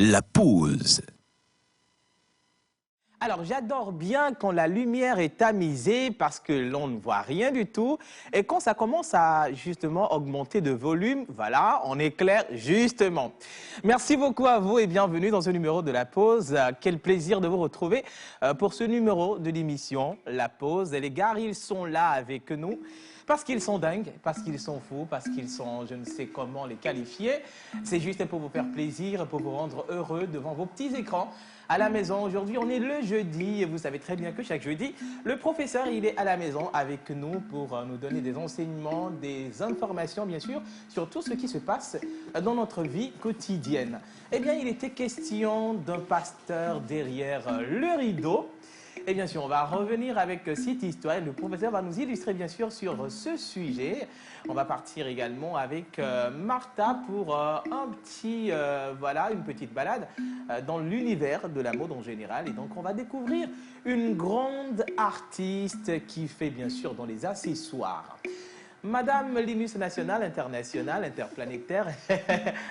La pause. Alors, j'adore bien quand la lumière est tamisée parce que l'on ne voit rien du tout. Et quand ça commence à, justement, augmenter de volume, voilà, on éclaire justement. Merci beaucoup à vous et bienvenue dans ce numéro de La Pause. Quel plaisir de vous retrouver pour ce numéro de l'émission La Pause. Et les gars, ils sont là avec nous. Parce qu'ils sont dingues, parce qu'ils sont fous, parce qu'ils sont, je ne sais comment les qualifier. C'est juste pour vous faire plaisir, pour vous rendre heureux devant vos petits écrans à la maison. Aujourd'hui, on est le jeudi et vous savez très bien que chaque jeudi, le professeur, il est à la maison avec nous pour nous donner des enseignements, des informations, bien sûr, sur tout ce qui se passe dans notre vie quotidienne. Eh bien, il était question d'un pasteur derrière le rideau. Et bien sûr, on va revenir avec cette histoire. Le professeur va nous illustrer bien sûr sur ce sujet. On va partir également avec Martha pour une petite balade dans l'univers de la mode en général. Et donc, on va découvrir une grande artiste qui fait bien sûr dans les accessoires. Madame Linus nationale, internationale, interplanétaire,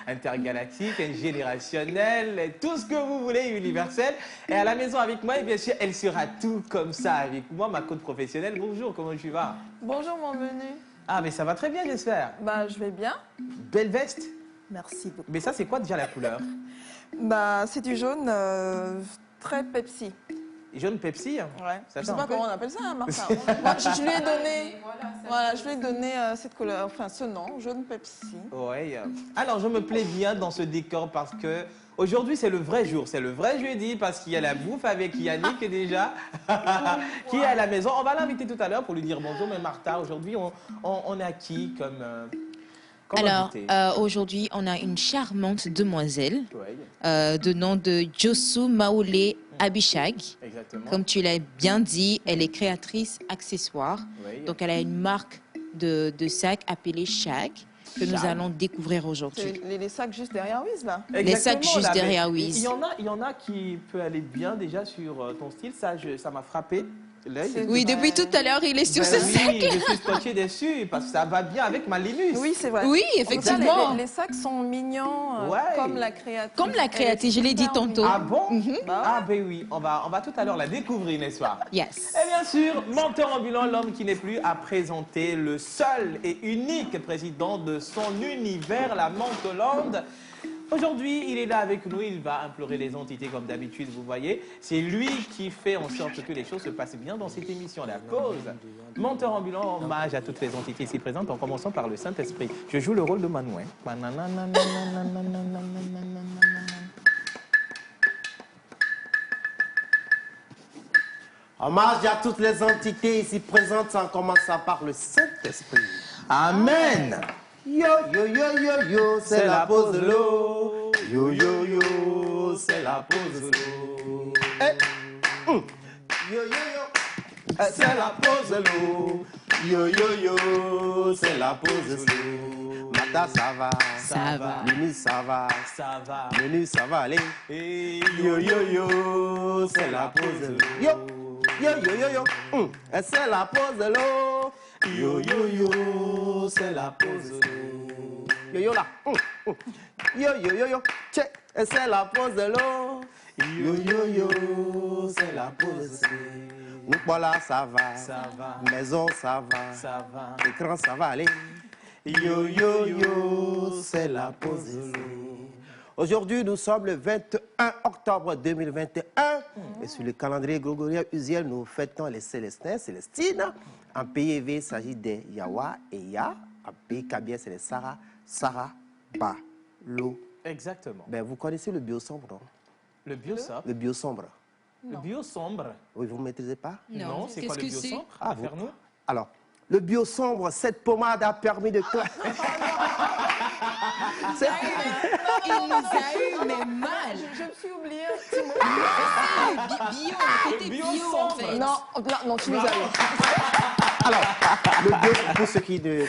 intergalactique, générationnelle, tout ce que vous voulez, universel. Et à la maison avec moi, et bien sûr, elle sera tout comme ça avec moi, ma coach professionnelle. Bonjour, comment tu vas? Bonjour mon menu. Ah, mais ça va très bien, j'espère. Bah, je vais bien. Belle veste. Merci beaucoup. Mais ça, c'est quoi déjà la couleur? Bah, c'est du jaune très Pepsi. Jaune Pepsi. Ouais. Ça Je sais pas comment on appelle ça, hein, Martha. Moi, je lui ai donné, je lui ai donné cette couleur, enfin ce nom, jaune Pepsi. Ouais. Alors, je me plais bien dans ce décor parce que aujourd'hui, c'est le vrai jour, c'est le vrai jeudi parce qu'il y a la bouffe avec Yannick déjà, qui est à la maison. On va l'inviter tout à l'heure pour lui dire bonjour. Mais Martha, aujourd'hui, on a qui comme Alors, aujourd'hui, on a une charmante demoiselle de nom de Josu Maoulé Abishag. Exactement. Comme tu l'as bien dit, elle est créatrice accessoires. Oui. Donc, elle a une marque de sacs appelée Shag que nous allons découvrir aujourd'hui. C'est les sacs juste derrière Wiz, là. Les sacs juste là, derrière mais Wiz. Il y en a qui peut aller bien déjà sur ton style. Ça m'a frappé l'œil. Oui, depuis tout à l'heure, il est sur ce Oui, sac. je suis scotché dessus parce que ça va bien avec ma Linus. Oui, c'est vrai. Oui, En tout cas, effectivement. les sacs sont mignons, Ouais. comme la créatrice. Comme la créatrice, je l'ai dit tantôt. Ah bon? Bah Ah ben oui, on va tout à l'heure la découvrir, n'est-ce pas? Yes. Et bien sûr, menteur ambulant, l'homme qui n'est plus à présenter, le seul et unique président de son univers, la Manteland. Aujourd'hui, il est là avec nous, il va implorer les entités comme d'habitude, vous voyez. C'est lui qui fait en sorte que les choses se passent bien dans cette émission, La Pause. Menteur ambulant, hommage à toutes les entités ici présentes, en commençant par le Saint-Esprit. Je joue le rôle de Manouin. Hommage à toutes les entités ici présentes, en commençant par le Saint-Esprit. Amen. Yo, yo, yo, yo, yo, c'est la pause de l'eau. Yo, yo, yo, c'est la pause de l'eau. Yo, yo, yo, c'est la pause de l'eau. Yo, yo, yo, c'est la pause de l'eau. Mata, ça va. Ça va. Mini, ça va. Ça va. Menu, ça va aller. Et Yo, yo, yo, c'est la pause de l'eau. Yo, yo, yo, yo, yo, c'est la pause de l'eau. Yo, yo, yo, c'est la pause de l'eau. Yo, yo, là. Yo, yo, yo, yo, check, c'est la pause de l'eau. Yo, yo, yo, c'est la pause de l'eau. Voilà, ça va. ça va. Maison, ça va. Ça va. Écran, ça va aller. Yo, yo, yo, c'est la pause de l'eau. Aujourd'hui, nous sommes le 21 octobre 2021. Et sur le calendrier grégorien usuel, nous fêtons les Célestins, Célestines. En pays élevé, il s'agit des Yawa et Ya. En pays kabien, c'est les Sarah, Sarah, Ba, Lo. Exactement. Ben, vous connaissez le biosombre, non? Le biosombre. Le biosombre. Le biosombre. Oui, vous ne maîtrisez pas? Non, c'est quoi le Qu'est-ce que c'est? biosombre? Ah, Affaire-nous. Alors, le biosombre, cette pommade a permis de... Il nous a eu, mais mal. Je me suis oubliée un petit mot. Bio, côté bio, en fait. Non, tu nous as eu. Alors, le bio, pour ceux qui ne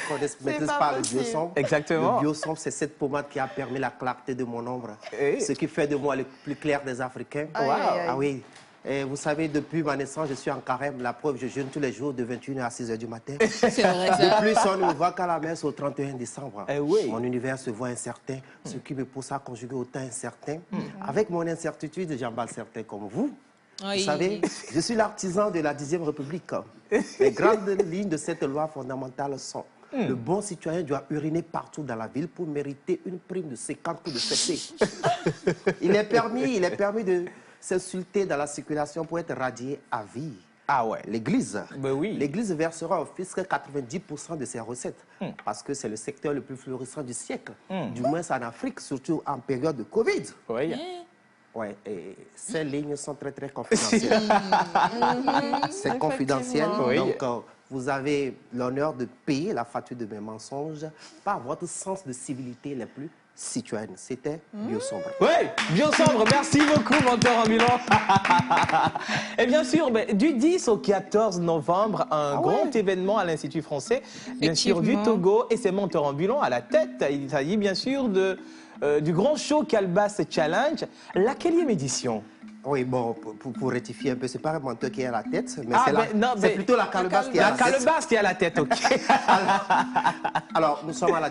maîtrisent pas pas le possible. biosombre, Exactement. le biosombre, c'est cette pommade qui a permis la clarté de mon ombre. Eh. Ce qui fait de moi le plus clair des Africains. Aïe, aïe, aïe. Ah oui, Et vous savez, depuis ma naissance, je suis en carême. La preuve, je jeûne tous les jours de 21h à 6h du matin. C'est vrai, ça. De plus, on ne me voit qu'à la messe au 31 décembre. Oui. Mon univers se voit incertain, ce qui me pousse à conjuguer au temps incertain. Avec mon incertitude, j'emballe certains comme vous. Oui. Vous savez, je suis l'artisan de la 10e République. Les grandes lignes de cette loi fondamentale sont: le bon citoyen doit uriner partout dans la ville pour mériter une prime de 50 coups de fessée. Il est permis de s'insulter dans la circulation pour être radié à vie. Ah ouais. L'Église. Ben oui. L'Église versera au fisc 90% de ses recettes parce que c'est le secteur le plus florissant du siècle, du moins en Afrique, surtout en période de Covid. Oui. Ouais, et ces lignes sont très très confidentielles. C'est confidentiel, Oui. donc vous avez l'honneur de payer la facture de mes mensonges par votre sens de civilité les plus citoyennes. C'était Biosombre. Oui, Biosombre, merci beaucoup, menteur ambulant. Et bien sûr, du 10 au 14 novembre, un grand événement à l'Institut français, bien sûr, du Togo, et c'est menteur ambulant à la tête. Il s'agit bien sûr du grand show Calebasse Challenge, la quatrième édition. Oui, bon, pour rectifier un peu, c'est pas un menteur qui est à la tête, mais c'est c'est plutôt la calebasse qui est à la tête. La calebasse qui est à la tête, ok. Alors, nous sommes à la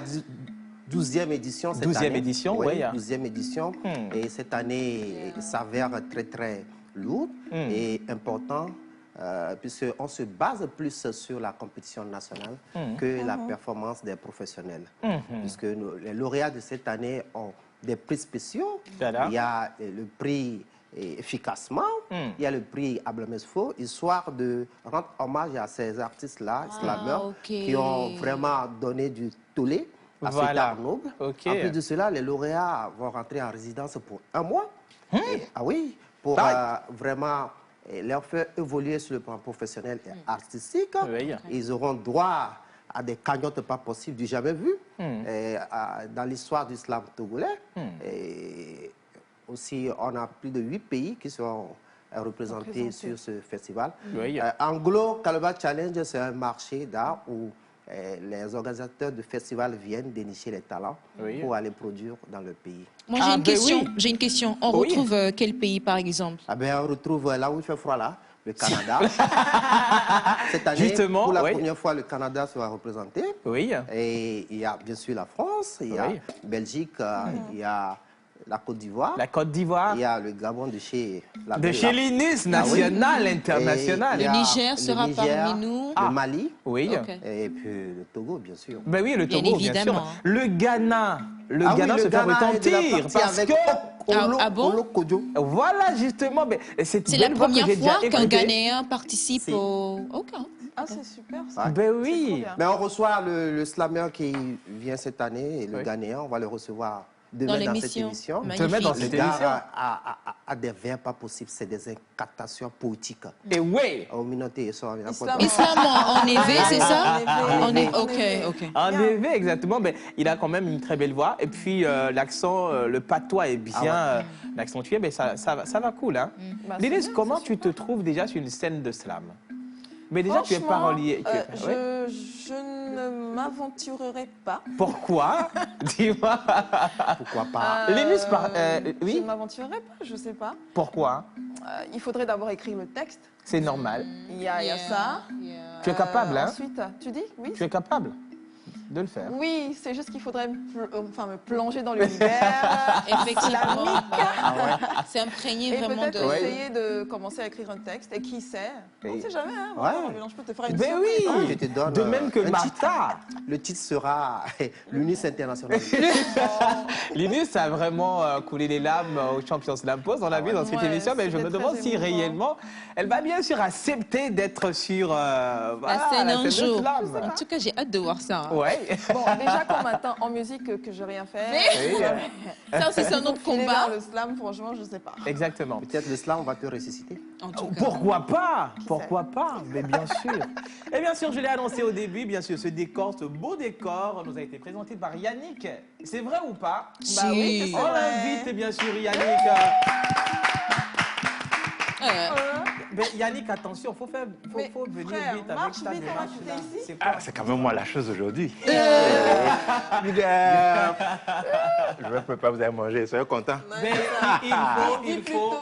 12e édition cette année. 12e édition, oui. 12e édition. Et cette année s'avère très, très lourde et important, puisqu'on se base plus sur la compétition nationale que la performance des professionnels. Puisque les lauréats de cette année ont des prix spéciaux. Il y a le prix efficacement, il y a le prix Ablamesfo, histoire de rendre hommage à ces artistes-là, slameurs, qui ont vraiment donné du tollé à cet art noble. En plus de cela, les lauréats vont rentrer en résidence pour 1 mois. Pour vraiment leur faire évoluer sur le plan professionnel et artistique. Ils auront droit à des cagnottes pas possibles du jamais vu dans l'histoire du slam togolais. Et aussi, on a plus de 8 pays qui sont représentés sur ce festival. Anglo Calebasse Challenge, c'est un marché d'art où les organisateurs de festivals viennent dénicher les talents pour aller produire dans le pays. Moi, j'ai une question. On retrouve quel pays, par exemple? On retrouve là où il fait froid, là, le Canada. Cette année, justement, pour la première fois, le Canada sera représenté. Oui. Et il y a bien sûr la France, il y a Belgique, il y a la Côte d'Ivoire. La Côte d'Ivoire. Il y a le Gabon de chez l'INUS, national, international. Le Niger sera parmi nous. Le Mali. Oui. Et puis le Togo, bien sûr. Ben oui, le Togo, bien sûr. Le Ghana. Le Ghana se fait retentir parce que... Voilà, justement. C'est la première fois qu'un Ghanéen participe au... Ah, c'est super. Ben oui. Mais on reçoit le slammer qui vient cette année, et le Ghanéen, on va le recevoir demain dans cette émission. Demain dans cette émission. A des vers pas possibles, c'est des incantations poétiques. Et oui. Au minauté, Islam en éveil, c'est ça? Ok. En éveil, exactement. Mais il a quand même une très belle voix. Et puis l'accent, le patois est bien accentué. Mais ça va cool. Hein? Lilith, comment tu te trouves déjà sur une scène de slam? Mais déjà, tu es parolier. Je ne m'aventurerai pas. Pourquoi? Dis-moi. Pourquoi pas? Oui. Je ne m'aventurerai pas, je ne sais pas. Pourquoi? Il faudrait d'abord écrire le texte. C'est normal. Il y a ça. Tu es capable, hein? Ensuite, tu dis? Oui. Tu es capable de le faire. Oui, c'est juste qu'il faudrait me plonger dans l'univers. Effectivement. C'est imprégné vraiment de... Et peut-être essayer de commencer à écrire un texte. Et qui sait? On ne sait jamais. Hein? Je peux te faire une surprise. Je te donne de même que Martha. Le titre sera l'UNIS International. L'UNIS a vraiment coulé les larmes aux Champions Slam Pose, on l'a vu dans cette émission, mais je me demande si réellement elle va bien sûr accepter d'être sur la scène un jour. En tout cas, j'ai hâte de voir ça. Ouais. Bon, déjà qu'on m'attend en musique que je n'ai rien fait. Ça aussi, c'est un autre combat. Le slam, franchement, je ne sais pas. Exactement. Peut-être le slam va te ressusciter. En tout cas. Pourquoi pas? Pourquoi pas? Mais bien sûr. Et bien sûr, je l'ai annoncé au début, bien sûr, ce décor, ce beau décor nous a été présenté par Yannick. C'est vrai ou pas? Bah oui, on l'invite, bien sûr, Yannick. Mais Yannick, attention, faut venir vite avec ta démarche. C'est quand même moi la chose aujourd'hui. Je vais préparer, vous allez manger, soyez contents. Mais il faut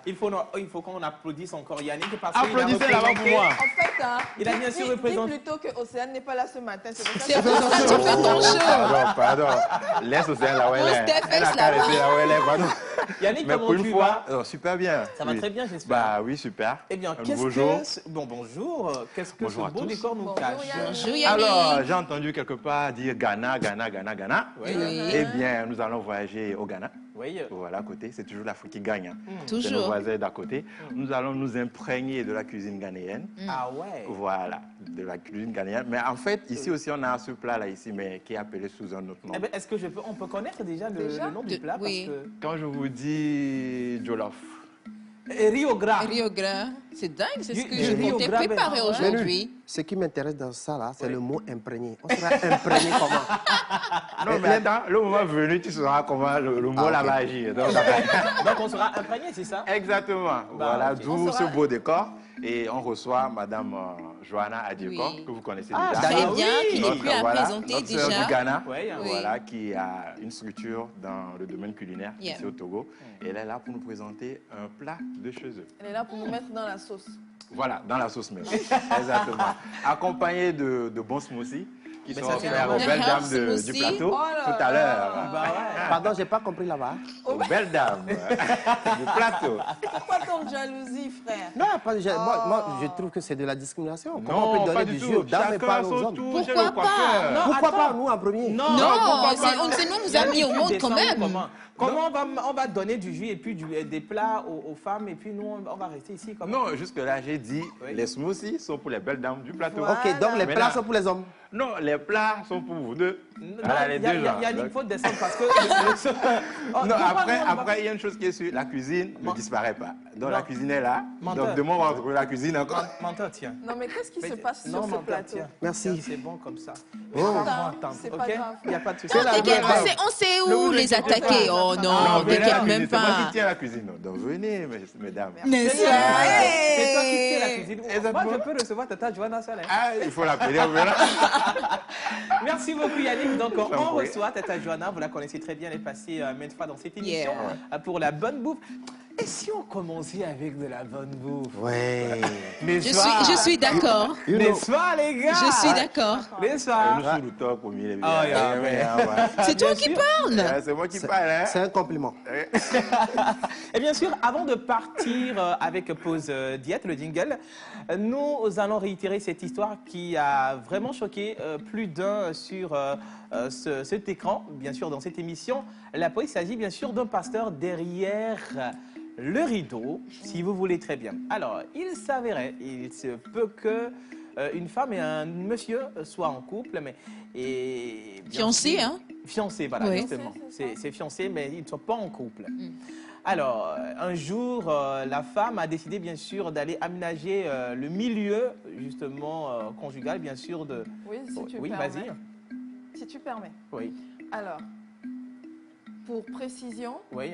il faut qu'on applaudisse encore Yannick parce qu'il a Applaudissez là-bas pour représenté. moi. En fait, hein, Il a bien sûr représenté. Dis plutôt que Océane n'est pas là ce matin. C'est pour ça C'est que pour ça que tu fais ton show. Pardon. Laisse Océane là où elle Pose est. tes Elle a fesses qu'à là-bas. rester là où elle est, pardon. Yannick, Mais comment pour une tu fois, vas? super bien. Ça va Oui. très bien, j'espère. Bah oui, super. Eh bien, Un qu'est-ce nouveau jour. que... Bon, bonjour. Qu'est-ce que Bonjour ce à beau tous. décor nous Bonjour, cache? Yannick. Bonjour Yannick. Alors, j'ai entendu quelque part dire Ghana. Oui. Eh bien, nous allons voyager au Ghana. Oui. Voilà, à côté, c'est toujours l'Afrique qui gagne. C'est nos Toujours. voisins d'à côté. Nous allons nous imprégner de la cuisine ghanéenne. Ah ouais. Voilà, de la cuisine ghanéenne. Mais en fait, ici aussi, on a ce plat-là ici, mais qui est appelé sous un autre nom. Eh bien, est-ce que on peut connaître déjà le nom du plat? Oui. Quand je vous dis Jollof, Rio Gras. Rio Gras, c'est dingue, c'est ce que Du je Rio comptais Gras, préparer ben, aujourd'hui. Ce qui m'intéresse dans ça, là, c'est le mot imprégné. On sera imprégné comment? non, mais attends, le moment venu, tu sauras comment le mot Ah, là ok. va agir. Donc, Donc, on sera imprégné, c'est ça? exactement. Voilà, ok. d'où On ce sera- beau décor. Et on reçoit Madame Johanna Adiekor, Oui. que vous connaissez Ah, déjà. Très Ah bien, oui. qui n'est plus à Voilà, présenter notre sœur déjà. du Ghana, Oui. voilà, qui a une structure dans le domaine culinaire Yeah. ici au Togo. Et elle est là pour nous présenter un plat de chez eux. Elle est là pour nous mettre dans la sauce. Voilà, dans la sauce même. Exactement. Accompagné de bons smoothies qui Mais sont ça, c'est offerts aux normal. belles dames du Smoothie. plateau Oh là tout à là. l'heure. Bah ouais. Pardon, j'ai pas compris là-bas. Aux belles dames du plateau. Pourquoi tant de jalousie, frère? Non, moi, je trouve que c'est de la discrimination. Comment on Non, peut pas donner du du tout. jus aux dames et Chacun pas aux son hommes? tour chez Pourquoi le coiffeur. Non, Pourquoi attends. pas nous en premier? Non, Non, pourquoi c'est pas? nous nous a mis au monde quand même. Comment on va donner du jus et puis des plats aux femmes et puis nous, on va rester ici comme Non, jusque-là, j'ai dit Oui. les smoothies sont pour les belles dames du plateau. Voilà. Ok, donc les Mais plats là- sont pour les hommes. Non, les plats sont pour vous deux. Non, Voilà, les deux genres. Yannick, faut descendre parce que... Oh, Non, pourquoi nous, on va- après, il y a une chose qui est sûre, la cuisine ne disparaît pas. Donc, Non. la cuisine est là. Menteur. Donc, demain, on va retrouver la cuisine encore. Menteur, tiens. Non, mais qu'est-ce qui Mais- se passe non, sur ce menteur, plateau? tiens. Merci. Tiens, c'est bon comme ça. Oh. On va Attends, attendre, c'est ok? pas grave. Il n'y a pas de souci. Non, t'inquiète, grave. on sait Ne où vous les inquiétez attaquer. pas. Oh Non, non, venez à la t'inquiète cuisine, même c'est moi pas. qui tiens la cuisine. Donc, venez, mesdames. N'est-ce C'est toi qui pas? tiens la cuisine. Exactement. Moi, je peux recevoir Tata Johanna Saleh. Ah, il faut l'appeler, on verra. Merci beaucoup Yannick. Donc on vous prie. reçoit Tata Johanna, vous la connaissez très bien, elle est passée maintes fois dans cette émission Yeah. pour la bonne bouffe. Et si on commençait avec de la bonne bouffe? Ouais. Je suis d'accord. N'est-ce pas les gars? Je suis d'accord. N'est-ce Nous pas? sous le top au milieu. Ah, yeah, ouais. C'est toi bien qui sûr. parles. C'est moi qui parle, hein. C'est un compliment. Et bien sûr, avant de partir avec Pause Diète, le jingle, nous allons réitérer cette histoire qui a vraiment choqué plus d'un sur cet écran, bien sûr, dans cette émission. La pause, il s'agit bien sûr d'un pasteur derrière le rideau, si vous voulez très bien. Alors, il s'avérait, il se peut que une femme et un monsieur soient en couple, mais... Et bien Fiancé, sûr- hein? Fiancé, voilà, Oui. justement. C'est C'est fiancé, mais ils ne sont pas en couple. Alors, un jour, la femme a décidé, bien sûr, d'aller aménager le milieu, justement, conjugal, bien sûr, de... Oui, si tu oui, permets. vas-y. Si tu permets. Oui, Alors, pour précision, oui.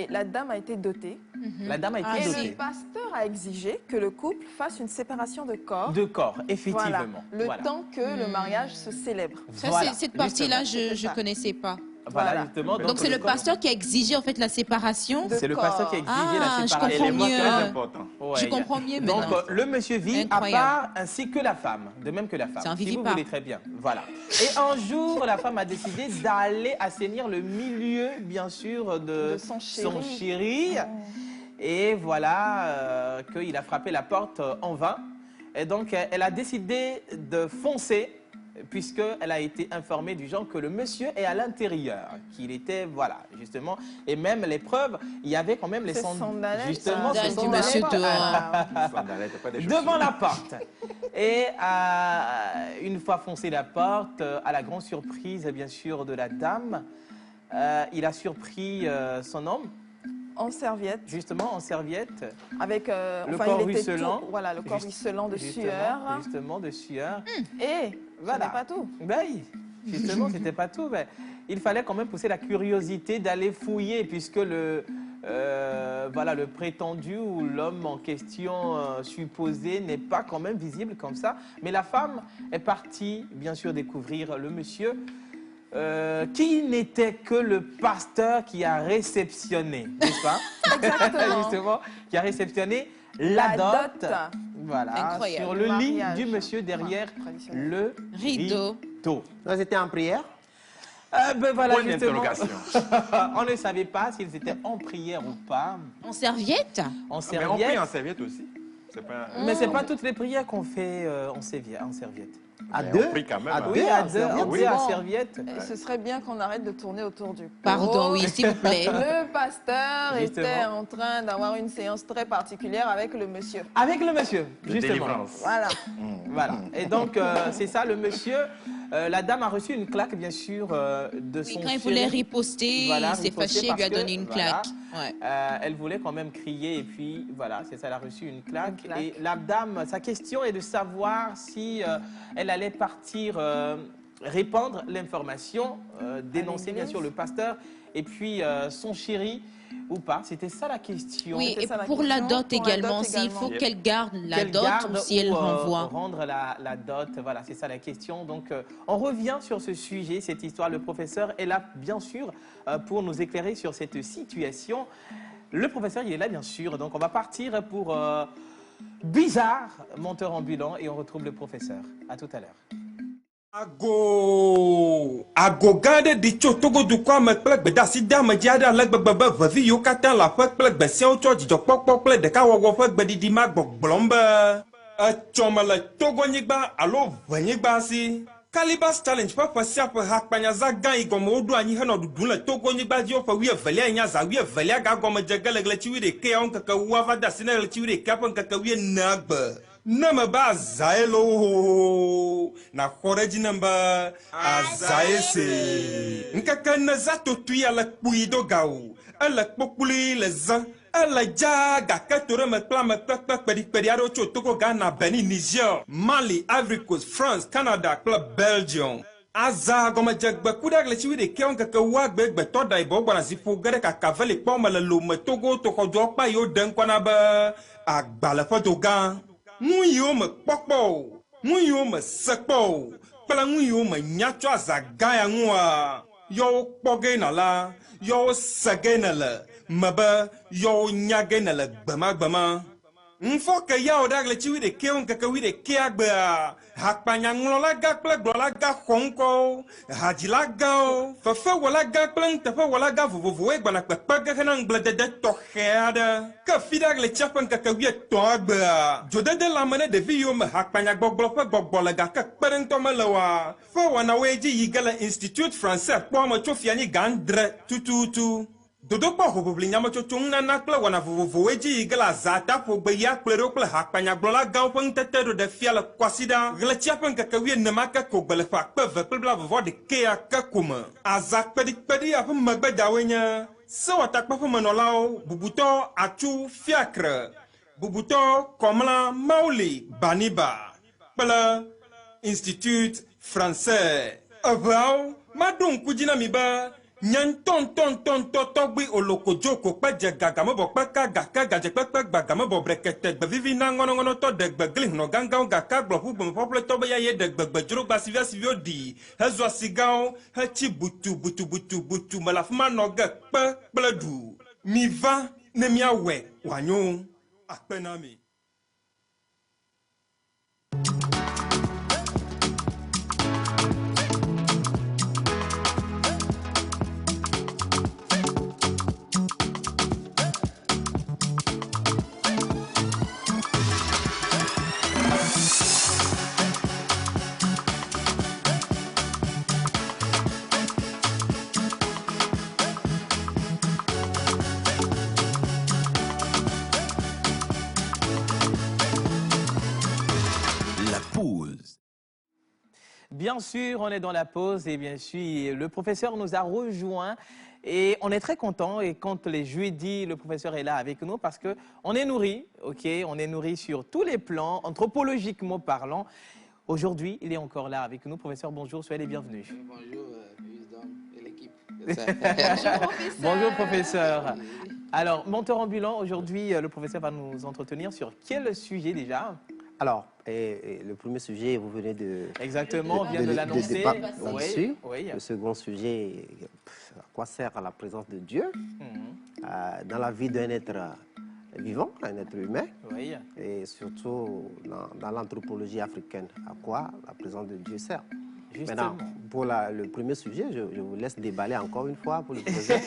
la dame a été dotée La dame a été Ah, et dotée le pasteur a exigé que le couple fasse une séparation de corps. de corps, effectivement. Voilà, le Voilà. temps que le mariage se célèbre. Ça, Voilà, cette partie-là, justement. je ne connaissais pas. Voilà, Voilà. justement. Donc, c'est le corps- pasteur qui a exigé en fait la séparation. De C'est le pasteur qui a exigé Ah, la je séparation. comprends Élément mieux. très important. Ouais. Je comprends mieux Donc, maintenant. le monsieur vit Incroyable. à part ainsi que la femme, de même que la femme. C'est un si vous vivipare. voulez très bien. Voilà. Et un jour, la femme a décidé d'aller assainir le milieu, bien sûr, de, De son chéri. chéri. Et voilà qu'il a frappé la porte en vain. Et donc, elle a décidé de foncer, puisqu'elle a été informée du genre que le monsieur est à l'intérieur, qu'il était, voilà, justement, et même les preuves, il y avait quand même les Ses sandalettes, justement, sandales ses du sandalettes monsieur dehors. Sandalettes, pas des devant chaussures. la porte. Et une fois foncé la porte, à la grande surprise, bien sûr, de la dame, il a surpris son homme, En serviette, justement, en serviette. avec Le enfin, corps il était ruisselant. tout, voilà, le corps Juste- ruisselant de justement, sueur. Justement, de sueur. Et Voilà. ce n'est pas tout. Ben oui, justement, c'était pas tout. Mais il fallait quand même pousser la curiosité d'aller fouiller, puisque voilà, le prétendu ou l'homme en question supposé n'est pas quand même visible comme ça. Mais la femme est partie, bien sûr, découvrir le monsieur. qui n'était que le pasteur qui a réceptionné, n'est-ce pas? Exactement. Justement, qui a réceptionné la dot. Voilà, Incroyable. sur le lit Mariage. du monsieur derrière Traditionnel. le Rideau. Ils étaient en prière. Ben voilà, Point justement, d'interrogation. on ne savait pas s'ils étaient en prière ou pas, En serviette? en Mais on prie serviette. en serviette aussi. C'est pas... Mais c'est pas toutes les prières qu'on fait en serviette. À Mais deux. on prie quand même. À hein. deux. Oui, à deux, serviette. on Oui. dit à Bon. serviette. Et ce serait bien qu'on arrête de tourner autour du pot. Pardon, oui, s'il vous plaît. Le pasteur Justement. était en train d'avoir une séance très particulière avec le monsieur. Avec le monsieur, De justement. délivrance. Voilà. Voilà. Et donc, c'est ça, le monsieur. La dame a reçu une claque, bien sûr, de Oui, son quand il voulait chéri. riposter, Voilà, il s'est riposter fâché, il lui a parce que, donné une voilà, claque. Ouais. Elle voulait quand même crier et puis voilà, c'est ça, elle a reçu une claque. Une claque. Et la dame, sa question est de savoir si elle allait partir répandre l'information, dénoncer bien l'église. sûr le pasteur et puis son chéri ou pas. C'était ça la question. Oui, C'était et ça la pour la question. dot Pour la également, dot s'il faut également. qu'elle garde la Qu'elle dot garde ou si elle renvoie. rendre la dot, voilà, c'est ça la question. Donc, on revient sur ce sujet, cette histoire. Le professeur est là, bien sûr, pour nous éclairer sur cette situation. Le professeur, il est là, bien sûr. Donc, on va partir pour Bizarre, monteur ambulant, et on retrouve le professeur. À tout à l'heure. Ago gã aɖe ɖi tso togodukɔa me kple gbedeasi deamedzi aɖe ale gbegbe be vevi yiwo katã le aƒe kple gbesiawo tsɔ dzidzɔkpɔkpɔ kple ɖekawɔwɔ ƒe gbeɖiɖi ma gbɔgblɔm be etsɔ me le togonyigba alo ʋenyigba si. Calibas Challenge ƒe ƒe sia ƒe hakpanyaza gã yi gɔme woɖo anyi henɔ ɖuɖum le togonyigba dzi woƒe 12 nya za 12 gagɔme dze ge le ɣleti 11 ŋkeke 10 va de asi ne ɣleti 11 ƒe ŋkeke 14 gbe. Ne me be azae lo na xɔ ɖe dzi ne be azae se. Ŋkeke ne za totui ale kpui do gawo. Ele kpokpli le zã. Ele dza gake to ɖe me kple ame kpekpeɖikpeɖi aɖewo tso Togo, Ghana, Benin, Niger, Mali, Ivory Coast, France, Canada kple Belgium. Aza gɔmedzegbe ku ɖe ɣleti 11 ŋkeke 10 gbetɔ da yibɔ gbɔna zi ƒo ge ɖe kaka veli kpɔ me le Lome Togo toxɔdua kpa yiwo ɖe ŋkɔ na be agbalẽ ƒe do gã. Nu yiwo me kpɔkpɔ o, nu yiwo me se kpɔ o, kple nu yiwo me nya tso aza gã ya ŋua, yɔwo kpɔ ge na la, yɔwo se ge ne le, me be yɔwo nya ge ne le gbemagbema. Nfɔ ke yawo ɖe ɣleti 11 ŋkeke 11 gbea, hakpanyaŋlɔla gã kple gblɔla gã xɔŋkɔwo, hadzila gãwo, fefewɔla gã kple nuteƒewɔla gã vovovowoe gbana kpekpe ge hena ŋugbledede tɔxɛ aɖe. Ke fi ɖe ɣletia ƒe ŋkeke 13 gbea, dzodede le ame ne ɖevi yiwo me hakpanyagbɔgblɔ ƒe gbɔgbɔ le gake kpeɖeŋutɔ mele oa. Fewɔnawoe dzi yi ge le Institut Français kpɔ me tso fianyigã 9 tututu. Dodokpɔ hoʋiʋli nyametsotso ŋunana kple wɔna vovovowoe dzi yi ge le azataƒogbe ya kplɔe ɖo kple hakpanyagblɔla gãwo ƒe ŋutete ɖo ɖe fia le kɔasiɖa. Ɣletia ƒe ŋkeke 14 ke ko gbe le ƒe 2,021 ya ke kome. Aza kpeɖikpeɖi ya ƒe megbedawoe nye sewɔtakpeƒemenɔlawo, bubutɔ Atsu Fiacre, bubutɔ Kɔmla Mauli Baniba kple Institut Français. Eveawo maɖo ŋku dzi na mi be nye ŋutɔ tɔgbi olokojoko kpe dze gagamebɔ kpeka gake gadzekpekpe gbagamebɔ brekete gbevivi na ŋɔnɔŋɔnɔtɔ ɖe gbegli hnɔ gãgãwo gake agblɔƒu gbemeƒɔƒletɔ be yaye ɖe gbegbedzrogba siviasiviwo ɖi hezɔ asi gãwo hetsi butu me le afi ma nɔ ge kpe kple ɖu. Mi va ne miawɔe wòanyo. Akpe na mi. Bien sûr, on est dans la pause et bien sûr, le professeur nous a rejoints et on est très content. Et quand les jeudis, le professeur est là avec nous parce qu'on est nourri, ok, on est nourri sur tous les plans, anthropologiquement parlant. Aujourd'hui, il est encore là avec nous. Professeur, bonjour, soyez les bienvenus. Bonjour, Wisdom et l'équipe. Bonjour, professeur. Alors, monteur ambulant, aujourd'hui, le professeur va nous entretenir sur quel sujet déjà? Alors, le premier sujet, vous venez de... Exactement, on vient de l'annoncer. Oui, oui. Le second sujet, à quoi sert la présence de Dieu dans la vie d'un être vivant, un être humain, oui. Et surtout dans l'anthropologie africaine, à quoi la présence de Dieu sert. Justement. Maintenant, pour le premier sujet, je vous laisse déballer encore une fois pour le deuxième.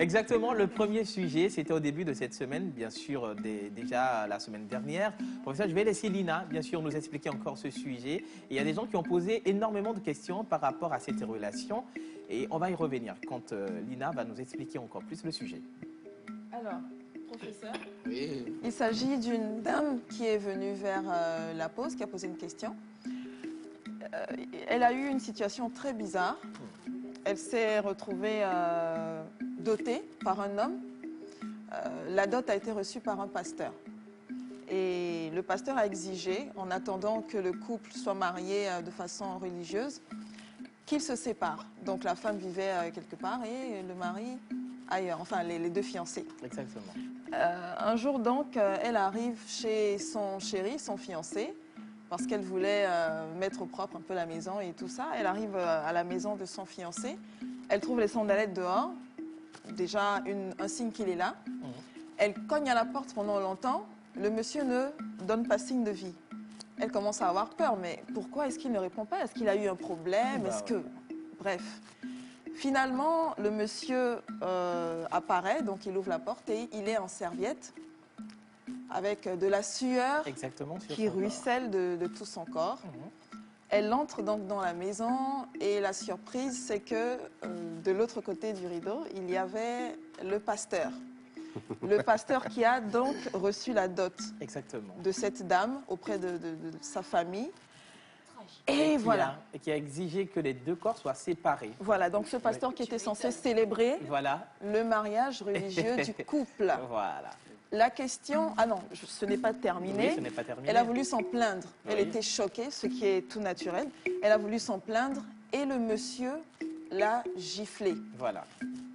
Exactement, le premier sujet, c'était au début de cette semaine, bien sûr, déjà la semaine dernière. Professeur, je vais laisser Lina, bien sûr, nous expliquer encore ce sujet. Et il y a des gens qui ont posé énormément de questions par rapport à cette relation. Et on va y revenir quand Lina va nous expliquer encore plus le sujet. Alors, professeur, Oui. il s'agit d'une dame qui est venue vers la pause, qui a posé une question. Elle a eu une situation très bizarre. Elle s'est retrouvée dotée par un homme. La dot a été reçue par un pasteur. Et le pasteur a exigé, en attendant que le couple soit marié de façon religieuse, qu'ils se séparent. Donc la femme vivait quelque part et le mari ailleurs, enfin les deux fiancés. Exactement. Un jour donc, elle arrive chez son chéri, son fiancé, parce qu'elle voulait mettre au propre un peu la maison et tout ça. Elle arrive à la maison de son fiancé. Elle trouve les sandalettes dehors. Déjà, un signe qu'il est là. Elle cogne à la porte pendant longtemps. Le monsieur ne donne pas signe de vie. Elle commence à avoir peur. Mais pourquoi est-ce qu'il ne répond pas? Est-ce qu'il a eu un problème? Est-ce que... Bref. Finalement, le monsieur apparaît. Donc, il ouvre la porte et il est en serviette, avec de la sueur qui ruisselle de tout son corps. Elle entre donc dans la maison et la surprise, c'est que de l'autre côté du rideau, il y avait le pasteur. Le pasteur qui a donc reçu la dot de cette dame auprès de sa famille. Et voilà. Et qui a exigé que les deux corps soient séparés. Voilà, donc ce pasteur qui était censé célébrer le mariage religieux du couple. Voilà. La question... Ah non, ce n'est pas terminé. Oui, ce n'est pas terminé. Elle a voulu s'en plaindre. Elle était choquée, ce qui est tout naturel. Elle a voulu s'en plaindre et le monsieur l'a giflé. Voilà.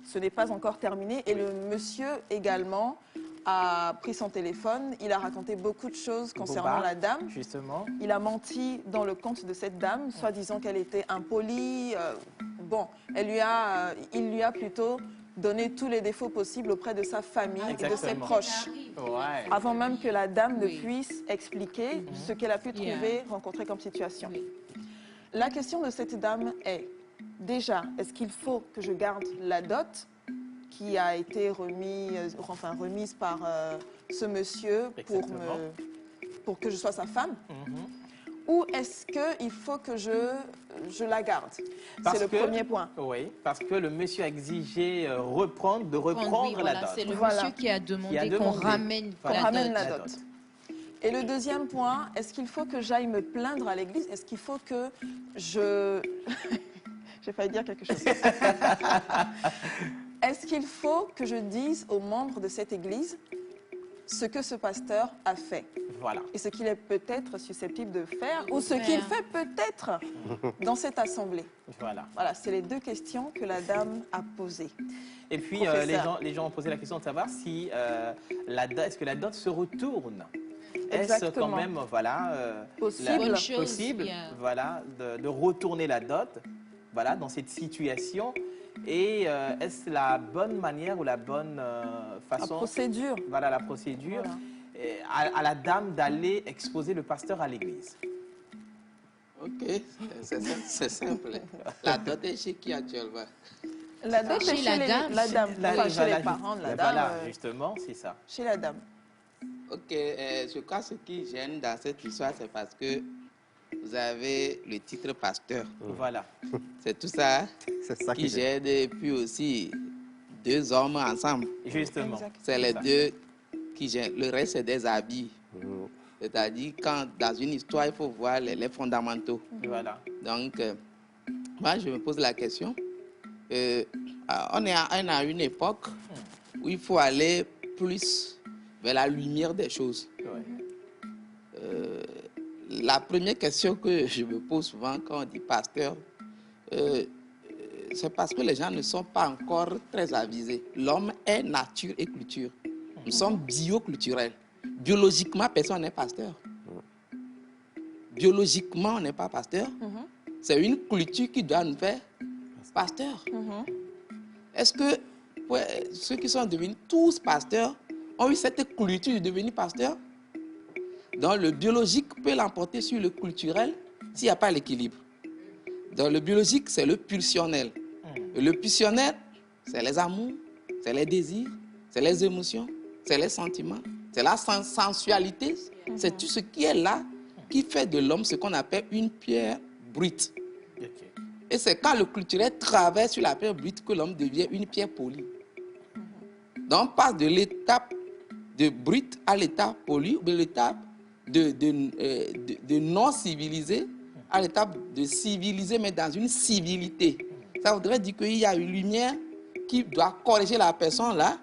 Ce n'est pas encore terminé. Et le monsieur également a pris son téléphone. Il a raconté beaucoup de choses concernant la dame. Justement. Il a menti dans le compte de cette dame, soi-disant qu'elle était impolie. Bon, il lui a plutôt donné tous les défauts possibles auprès de sa famille et de ses proches. Ouais. Avant même que la dame ne puisse expliquer ce qu'elle a pu rencontrer comme situation. La question de cette dame est, déjà, est-ce qu'il faut que je garde la dot qui a été remise par ce monsieur pour que je sois sa femme, ou est-ce qu'il faut que je la garde? C'est le premier point. Oui, parce que le monsieur a exigé de reprendre la dot. C'est le monsieur qui a demandé qu'on ramène la dot. Et le deuxième point, est-ce qu'il faut que j'aille me plaindre à l'église? Est-ce qu'il faut que je... J'ai failli dire quelque chose. Est-ce qu'il faut que je dise aux membres de cette église ce que ce pasteur a fait? Voilà. Et ce qu'il est peut-être susceptible de faire, ou ce qu'il fait peut-être dans cette assemblée. Voilà. Voilà, c'est les deux questions que la dame a posées. Et puis, les gens ont posé la question de savoir si est-ce que la dot se retourne? Est-ce quand même possible voilà, de retourner la dot dans cette situation? Et est-ce la bonne manière ou la bonne façon... La procédure. Voilà, la procédure à la dame d'aller exposer le pasteur à l'église. Ok, c'est simple. La dot est chez qui actuellement? La dot est chez la dame, chez les parents de la dame. Voilà, justement, c'est ça. Chez la dame. Ok, je crois que ce qui gêne dans cette histoire, c'est parce que vous avez le titre pasteur. Voilà. C'est tout ça, qui gêne. Et puis aussi, deux hommes ensemble. Justement. C'est les deux qui gênent. Le reste, c'est des habits. C'est-à-dire, quand dans une histoire, il faut voir les fondamentaux. Voilà. Donc, moi, je me pose la question. On est à une époque où il faut aller plus vers la lumière des choses. La première question que je me pose souvent quand on dit pasteur, c'est parce que les gens ne sont pas encore très avisés. L'homme est nature et culture. Nous sommes bioculturels. Biologiquement, personne n'est pasteur. biologiquement, on n'est pas pasteur. C'est une culture qui doit nous faire pasteur. Est-ce que ceux qui sont devenus tous pasteurs ont eu cette culture de devenir pasteur? Donc le biologique peut l'emporter sur le culturel s'il n'y a pas l'équilibre. Dans le biologique, c'est le pulsionnel. Et le pulsionnel, c'est les amours, c'est les désirs, c'est les émotions, c'est les sentiments, c'est la sensualité, c'est tout ce qui est là qui fait de l'homme ce qu'on appelle une pierre brute. Et c'est quand le culturel traverse sur la pierre brute que l'homme devient une pierre polie. Donc on passe de l'étape de brute à l'étape polie, ou de l'étape de non civilisé à l'étape de civilisé, mais dans une civilité. Ça voudrait dire qu'il y a une lumière qui doit corriger la personne là.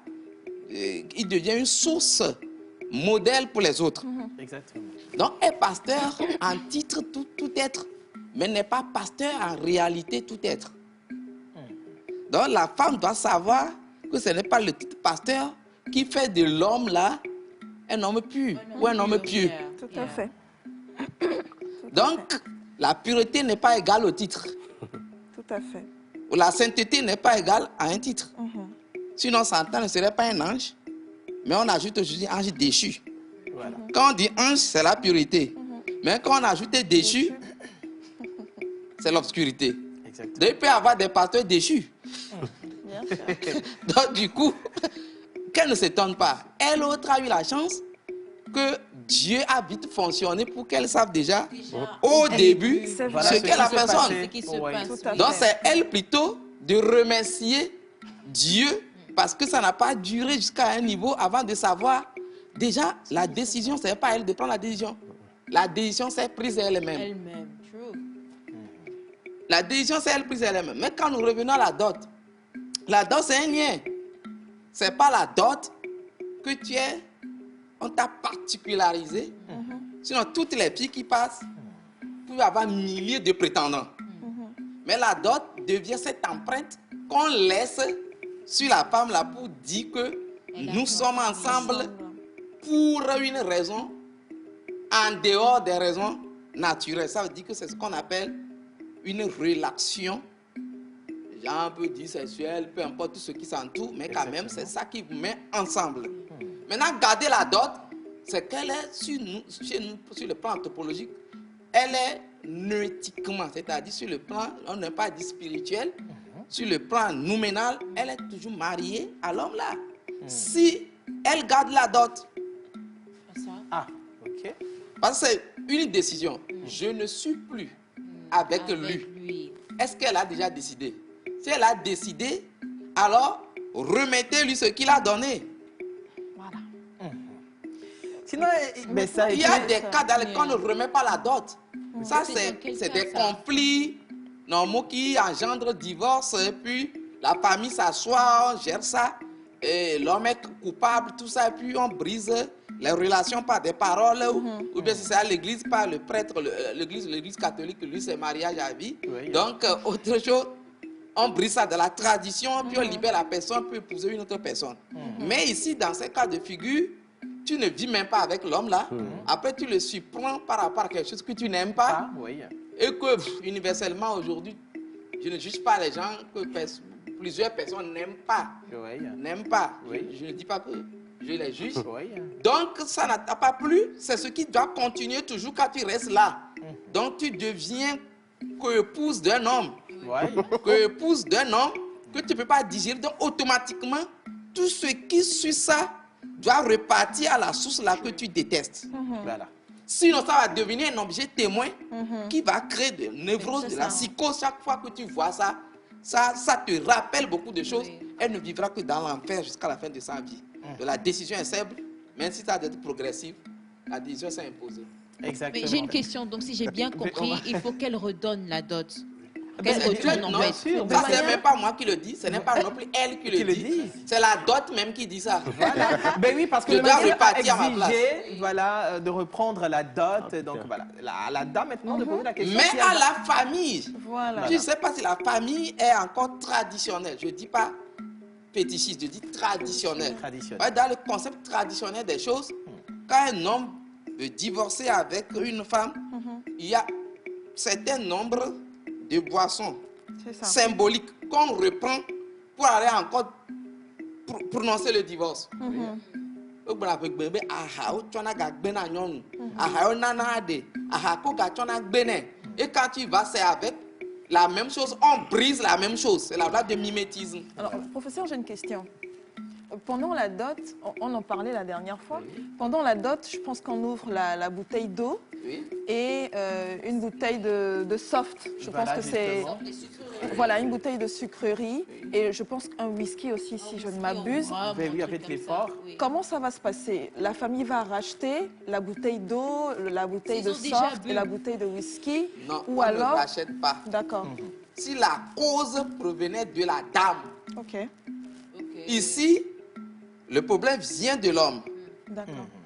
Il devient une source, modèle pour les autres. Exactement. Donc, est pasteur en titre tout être, mais n'est pas pasteur en réalité tout être. Donc, la femme doit savoir que ce n'est pas le titre pasteur qui fait de l'homme là un homme pur ou un homme pieux. Tout à fait. Donc, la pureté n'est pas égale au titre. Tout à fait. Ou la sainteté n'est pas égale à un titre. Sinon, Satan ne serait pas un ange, mais on ajoute aujourd'hui ange déchu. Voilà. Quand on dit ange, c'est la pureté. Mais quand on ajoute déchu, c'est l'obscurité. Donc, il peut y avoir des pasteurs déchus. Bien sûr. Donc, du coup, qu'elle ne s'étonne pas. Elle autre a eu la chance que Dieu a vite fonctionné pour qu'elle sache déjà au début ce qu'est la personne. Donc, c'est elle plutôt de remercier Dieu parce que ça n'a pas duré jusqu'à un niveau avant de savoir. Déjà, la décision, ce n'est pas elle de prendre la décision. La décision, c'est prise elle-même. La décision, c'est elle prise elle-même. Mais quand nous revenons à la dot, c'est un lien. Ce n'est pas la dot que tu es, on t'a particularisé. Sinon, toutes les filles qui passent peuvent avoir milliers de prétendants. Mais la dot devient cette empreinte qu'on laisse sur la femme là pour dire que nous sommes ensemble pour une raison en dehors des raisons naturelles. Ça veut dire que c'est ce qu'on appelle une relation, on peut dire sexuelle, peu importe tout ce qui s'entoure, mais quand même, c'est ça qui vous met ensemble. Maintenant, gardez la dot, c'est qu'elle est chez nous, sur le plan anthropologique, elle est noétiquement, c'est-à-dire sur le plan, on n'est pas dit spirituel, sur le plan nouménal, elle est toujours mariée à l'homme là. Si elle garde la dot, parce que c'est une décision, je ne suis plus avec lui. Est-ce qu'elle a déjà décidé? Si elle a décidé, alors remettez-lui ce qu'il a donné. Voilà. Sinon, mais ça il y a des cas dans lesquels on ne remet pas la dot. Ça, c'est des conflits normaux qui engendrent divorce. Et puis, la famille s'assoit, on gère ça. Et l'homme est coupable, tout ça. Et puis, on brise les relations par des paroles. Ou bien si c'est à l'église, par le prêtre, l'église catholique, lui, c'est mariage à vie. Donc, autre chose, on brise ça de la tradition, puis on libère la personne pour épouser une autre personne. Mais ici, dans ces cas de figure, tu ne vis même pas avec l'homme là. Après, tu le surprends par rapport à quelque chose que tu n'aimes pas. Et que, universellement, aujourd'hui, je ne juge pas les gens que plusieurs personnes n'aiment pas. N'aiment pas. Je ne dis pas que je les juge. Donc, ça n'a pas plu. C'est ce qui doit continuer toujours quand tu restes là. Donc, tu deviens qu'épouse d'un homme. Qu'épouse d'un homme que tu ne peux pas digérer. Donc, automatiquement, tout ce qui suit ça doit repartir à la source là que tu détestes. Voilà. Sinon, ça va devenir un objet témoin qui va créer des névroses, de la psychose. Chaque fois que tu vois ça, ça te rappelle beaucoup de choses. Elle ne vivra que dans l'enfer jusqu'à la fin de sa vie. Donc, la décision est simple, même si ça doit être progressif, la décision s'est imposée. Exactement. J'ai une question. Donc, si j'ai bien compris, il faut qu'elle redonne la dot. Ça, c'est même pas moi qui le dis, ce n'est pas non plus elle qui le dit. C'est la dot même qui dit ça. Voilà. Ben oui, parce que je dois repartir à ma place. Voilà, de reprendre la dot. Donc voilà, la dame maintenant de poser la question. Mais à la famille, voilà. Je ne sais pas si la famille est encore traditionnelle. Je ne dis pas fétichiste, je dis traditionnelle. Dans le concept traditionnel des choses, quand un homme veut divorcer avec une femme, il y a un certain nombre de boissons symboliques qu'on reprend pour aller encore prononcer le divorce. Et quand tu vas, c'est avec la même chose, on brise la même chose. C'est la blague de mimétisme. Alors, professeur, j'ai une question. Pendant la dot, on en parlait la dernière fois, pendant la dot, je pense qu'on ouvre la bouteille d'eau et une bouteille de soft. Je pense que c'est... Voilà, une bouteille de sucrerie et je pense qu'un whisky aussi, si je ne m'abuse. Oui, avec l'effort. Comment ça va se passer? La famille va racheter la bouteille d'eau, la bouteille de soft et la bouteille de whisky? Non, ou on alors... ne rachète pas. D'accord. Si la cause provenait de la dame, ici, le problème vient de l'homme.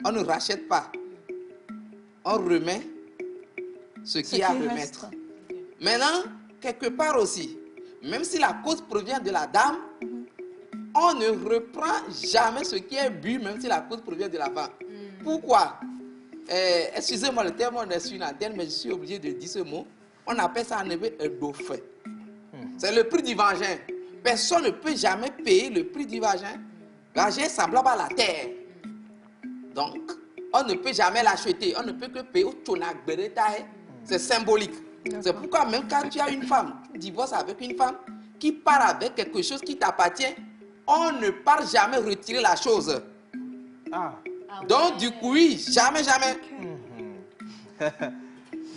On ne rachète pas. On remet ce qu'il y a à remettre. Maintenant, quelque part aussi, même si la cause provient de la dame, on ne reprend jamais ce qui est bu, même si la cause provient de la femme. Pourquoi? Excusez-moi, le terme on est sur une antenne, mais je suis obligé de dire ce mot. On appelle ça en hébreu un dauphin. C'est le prix du vagin. Personne ne peut jamais payer le prix du vagin. Le vagin est semblable à la terre. Donc, on ne peut jamais l'acheter. On ne peut que payer au Tchonagberetae. C'est symbolique. C'est pourquoi même quand tu as une femme, tu divorces avec une femme qui part avec quelque chose qui t'appartient, on ne part jamais retirer la chose. Donc, du coup, oui, jamais, jamais.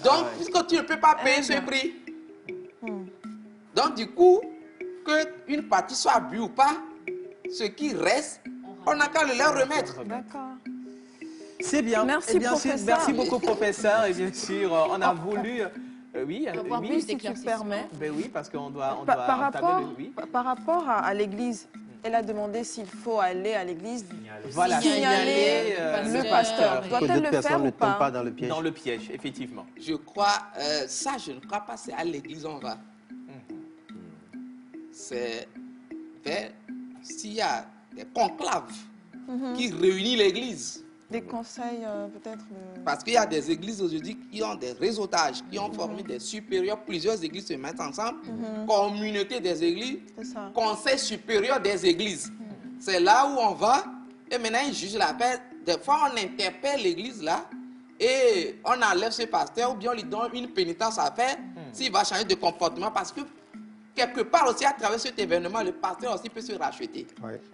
Donc, puisque tu ne peux pas payer ce prix, donc du coup, qu'une partie soit bue ou pas, ce qui reste, on n'a qu'à le leur remettre. D'accord. C'est bien. Merci, professeur. Merci beaucoup, professeur. Et bien sûr, on a voulu... oui, si tu permets. Ben oui, parce qu'on doit, par rapport à l'église, elle a demandé s'il faut aller à l'église, signaler le pasteur. Doit-elle le faire ou pas? Dans le piège, effectivement. Je crois, ça je ne crois pas, c'est à l'église on va. C'est vers, s'il y a des conclaves qui réunissent l'église. Des conseils peut-être Parce qu'il y a des églises aujourd'hui qui ont des réseautages, qui ont formé des supérieurs, plusieurs églises se mettent ensemble, communauté des églises, conseil supérieur des églises. C'est là où on va, et maintenant ils jugent la paix. Des fois on interpelle l'église là, et on enlève ce pasteur, ou bien on lui donne une pénitence à faire, s'il va changer de comportement, parce que quelque part aussi à travers cet événement, le pasteur aussi peut se racheter.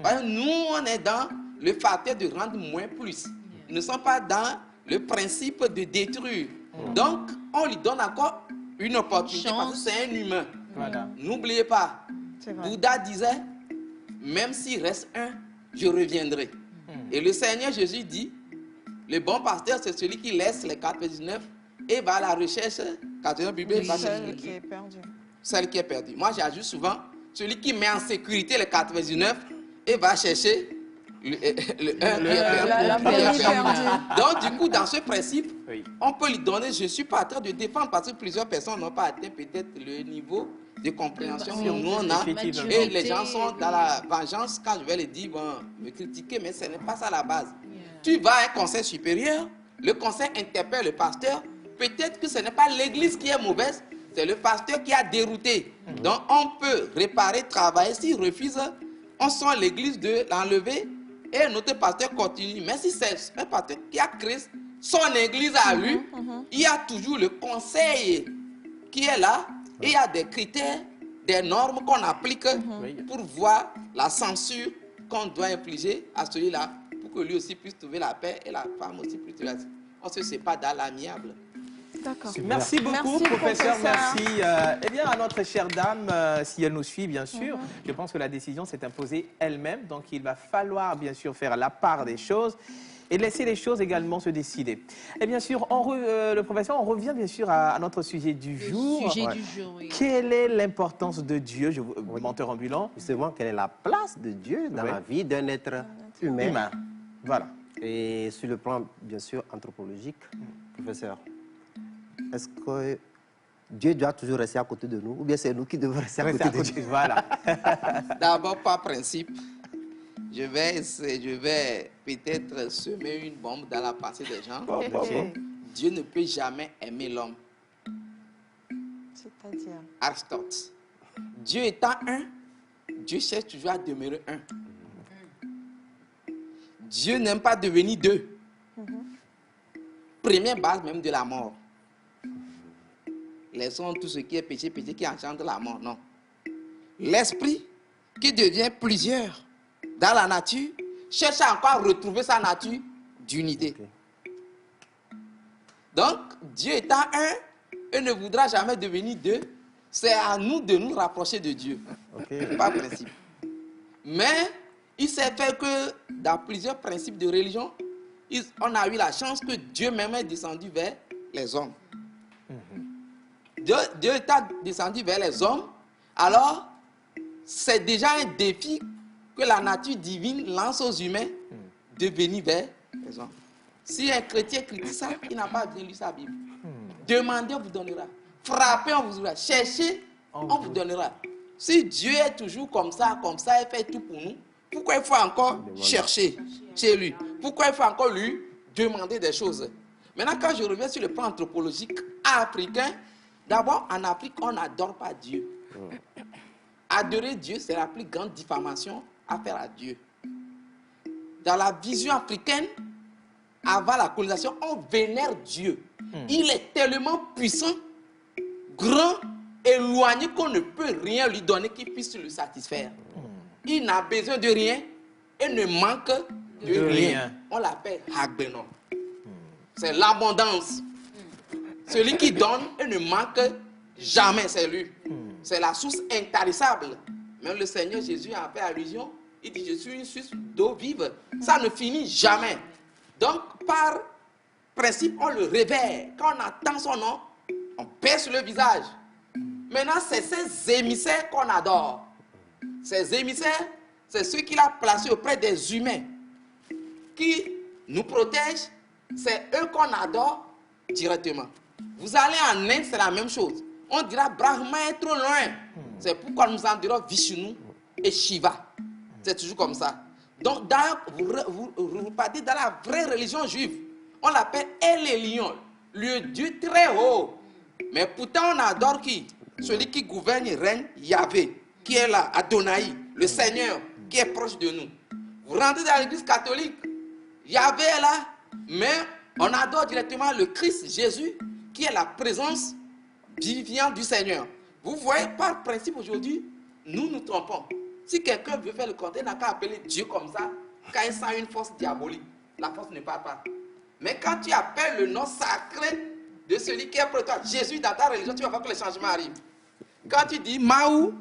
Parce que nous on est dans le facteur de rendre moins plus. Nous ne sommes pas dans le principe de détruire. Donc, on lui donne encore une opportunité parce que c'est un humain. N'oubliez pas, Bouddha disait, même s'il reste un, je reviendrai. Et le Seigneur Jésus dit, le bon pasteur, c'est celui qui laisse les 99 et va à la recherche, 99 Bible, celle qui est perdue. Celle qui est perdue. Moi, j'ajoute souvent, celui qui met en sécurité les 99 et va chercher la perdue. Donc, du coup, dans ce principe, on peut lui donner, je ne suis pas en train de défendre parce que plusieurs personnes n'ont pas atteint peut-être le niveau de compréhension que nous on a. Et les gens sont dans la vengeance quand je vais les dire, bon, me critiquer, mais ce n'est pas ça la base. Tu vas à un conseil supérieur, le conseil interpelle le pasteur, peut-être que ce n'est pas l'église qui est mauvaise, c'est le pasteur qui a dérouté. Donc, on peut réparer, travailler. S'il refuse, on sent l'église de l'enlever et notre pasteur continue. Mais si c'est un pasteur qui a créé son église à lui, il y a toujours le conseil qui est là et il y a des critères, des normes qu'on applique pour voir la censure qu'on doit infliger à celui-là pour que lui aussi puisse trouver la paix et la femme aussi puisse trouver la paix. On se sépare dans l'amiable. D'accord. Merci beaucoup, professeur. Merci. Eh bien, à notre chère dame, si elle nous suit, bien sûr, je pense que la décision s'est imposée elle-même. Donc, il va falloir, bien sûr, faire la part des choses et laisser les choses également se décider. Et bien sûr, le professeur, on revient bien sûr à notre sujet du jour. Oui. Quelle est l'importance de Dieu, menteur ambulant? Justement, quelle est la place de Dieu dans la vie d'un être humain? Voilà. Et sur le plan, bien sûr, anthropologique, professeur, est-ce que Dieu doit toujours rester à côté de nous ou bien c'est nous qui devons rester à côté de Dieu? Voilà. D'abord, par principe, je vais peut-être semer une bombe dans la pensée des gens. Dieu ne peut jamais aimer l'homme. Aristote. Dieu étant un, Dieu cherche toujours à demeurer un. Dieu n'aime pas devenir deux. Première base même de la mort. Laissons tout ce qui est péché, péché qui engendre la mort. Non. L'esprit qui devient plusieurs dans la nature cherche encore à retrouver sa nature d'unité. Donc, Dieu étant un, et ne voudra jamais devenir deux, c'est à nous de nous rapprocher de Dieu. Pas principe. Mais il s'est fait que dans plusieurs principes de religion, on a eu la chance que Dieu même est descendu vers les hommes. Dieu est descendu vers les hommes, alors c'est déjà un défi que la nature divine lance aux humains de venir vers les hommes. Si un chrétien critique ça, il n'a pas bien lu sa Bible. Demandez, on vous donnera. Frappez, on vous donnera. Cherchez, on vous donnera. Si Dieu est toujours comme ça, il fait tout pour nous, pourquoi il faut encore chercher chez lui? Pourquoi il faut encore lui demander des choses? Maintenant, quand je reviens sur le plan anthropologique africain, d'abord, en Afrique, on n'adore pas Dieu. Adorer Dieu, c'est la plus grande diffamation à faire à Dieu. Dans la vision africaine, avant la colonisation, on vénère Dieu. Il est tellement puissant, grand, éloigné qu'on ne peut rien lui donner qui puisse le satisfaire. Il n'a besoin de rien et ne manque de rien. On l'appelle Hagbenon. C'est l'abondance. Celui qui donne et ne manque jamais, c'est lui. C'est la source intarissable. Même le Seigneur Jésus a fait allusion. Il dit, je suis une source d'eau vive. Ça ne finit jamais. Donc, par principe, on le réveille. Quand on entend son nom, on baisse le visage. Maintenant, c'est ces émissaires qu'on adore. Ces émissaires, c'est ceux qu'il a placés auprès des humains, qui nous protègent. C'est eux qu'on adore directement. Vous allez en Inde, c'est la même chose. On dira Brahma est trop loin. C'est pourquoi nous en dirons Vishnu et Shiva. C'est toujours comme ça. Donc, vous partez dans la vraie religion juive. On l'appelle El Elyon, le Dieu très haut. Mais pourtant, on adore qui? Celui qui gouverne et règne, Yahvé, qui est là, Adonai, le Seigneur, qui est proche de nous. Vous rentrez dans l'église catholique, Yahvé est là, mais on adore directement le Christ, Jésus, qui est la présence vivifiante du Seigneur. Vous voyez, par principe aujourd'hui, nous nous trompons. Si quelqu'un veut faire le contraire, il n'a qu'à appeler Dieu comme ça, quand il sent une force diabolique. La force ne part pas. Mais quand tu appelles le nom sacré de celui qui est pour toi, Jésus, dans ta religion, tu vas voir que les changements arrivent. Quand tu dis Maou,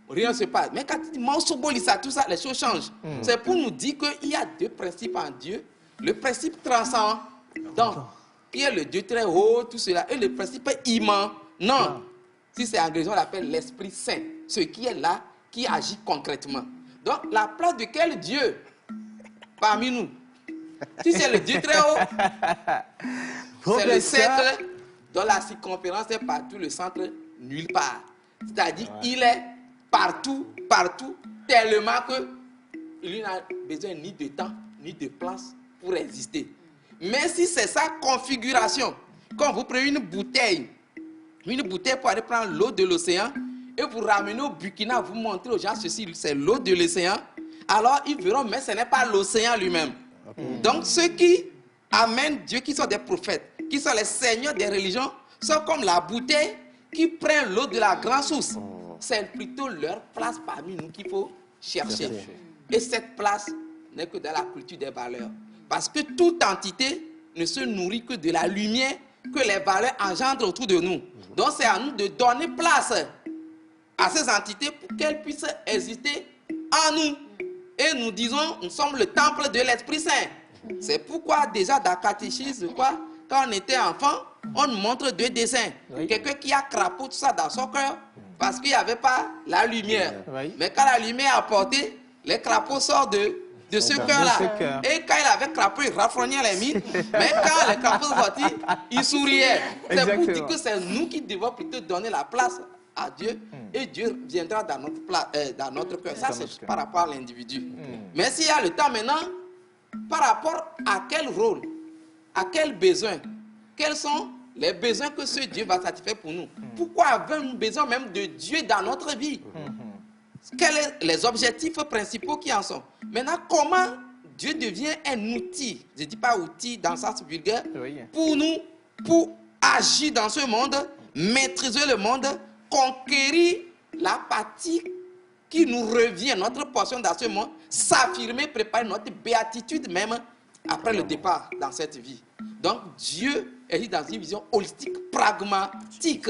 rien ne se passe. Mais quand tu dis Maou Sobolissa, tout ça, les choses changent. C'est pour nous dire qu'il y a deux principes en Dieu. Le principe transcendant, qui est le Dieu très haut, tout cela, et le principe immanent. Non. Si c'est en religion, on l'appelle l'Esprit Saint. Ce qui est là, qui agit concrètement. Donc, la place de quel Dieu parmi nous? Si c'est le Dieu très haut, c'est le centre dont la circonférence est partout, le centre nulle part. C'est-à-dire qu'il est partout, partout, tellement qu'il n'a besoin ni de temps, ni de place pour exister. Mais si c'est sa configuration, quand vous prenez une bouteille pour aller prendre l'eau de l'océan, et vous ramenez au Burkina, vous montrez aux gens ceci, c'est l'eau de l'océan, alors ils verront, mais ce n'est pas l'océan lui-même. Donc ceux qui amènent Dieu, qui sont des prophètes, qui sont les seigneurs des religions, sont comme la bouteille qui prend l'eau de la grande source. C'est plutôt leur place parmi nous qu'il faut chercher. Et cette place n'est que dans la culture des valeurs. Parce que toute entité ne se nourrit que de la lumière que les valeurs engendrent autour de nous. Donc c'est à nous de donner place à ces entités pour qu'elles puissent exister en nous. Et nous disons, nous sommes le temple de l'Esprit Saint. C'est pourquoi déjà dans le catéchisme, quand on était enfant, on nous montre deux dessins. Quelqu'un qui a crapaud tout ça dans son cœur parce qu'il n'y avait pas la lumière. Mais quand la lumière est apportée, les crapauds sortent de ce cœur-là. Et quand il avait crapaud, il raffrognait les mines. Mais quand les crapauds sont sortis, il souriait. C'est pour dire que c'est nous qui devons plutôt donner la place à Dieu et Dieu viendra dans notre cœur. Ça, c'est par rapport à l'individu. Mais s'il y a le temps maintenant, par rapport à quel rôle, à quel besoin, quelles sont les besoins que ce Dieu va satisfaire pour nous. Pourquoi avons-nous besoin même de Dieu dans notre vie? Quels sont les objectifs principaux qui en sont? Maintenant, comment Dieu devient un outil, je ne dis pas outil dans le sens vulgaire, pour nous, pour agir dans ce monde, maîtriser le monde, conquérir la partie qui nous revient, notre portion dans ce monde, s'affirmer, préparer notre béatitude même après le départ dans cette vie. Donc Dieu est dans une vision holistique, pragmatique.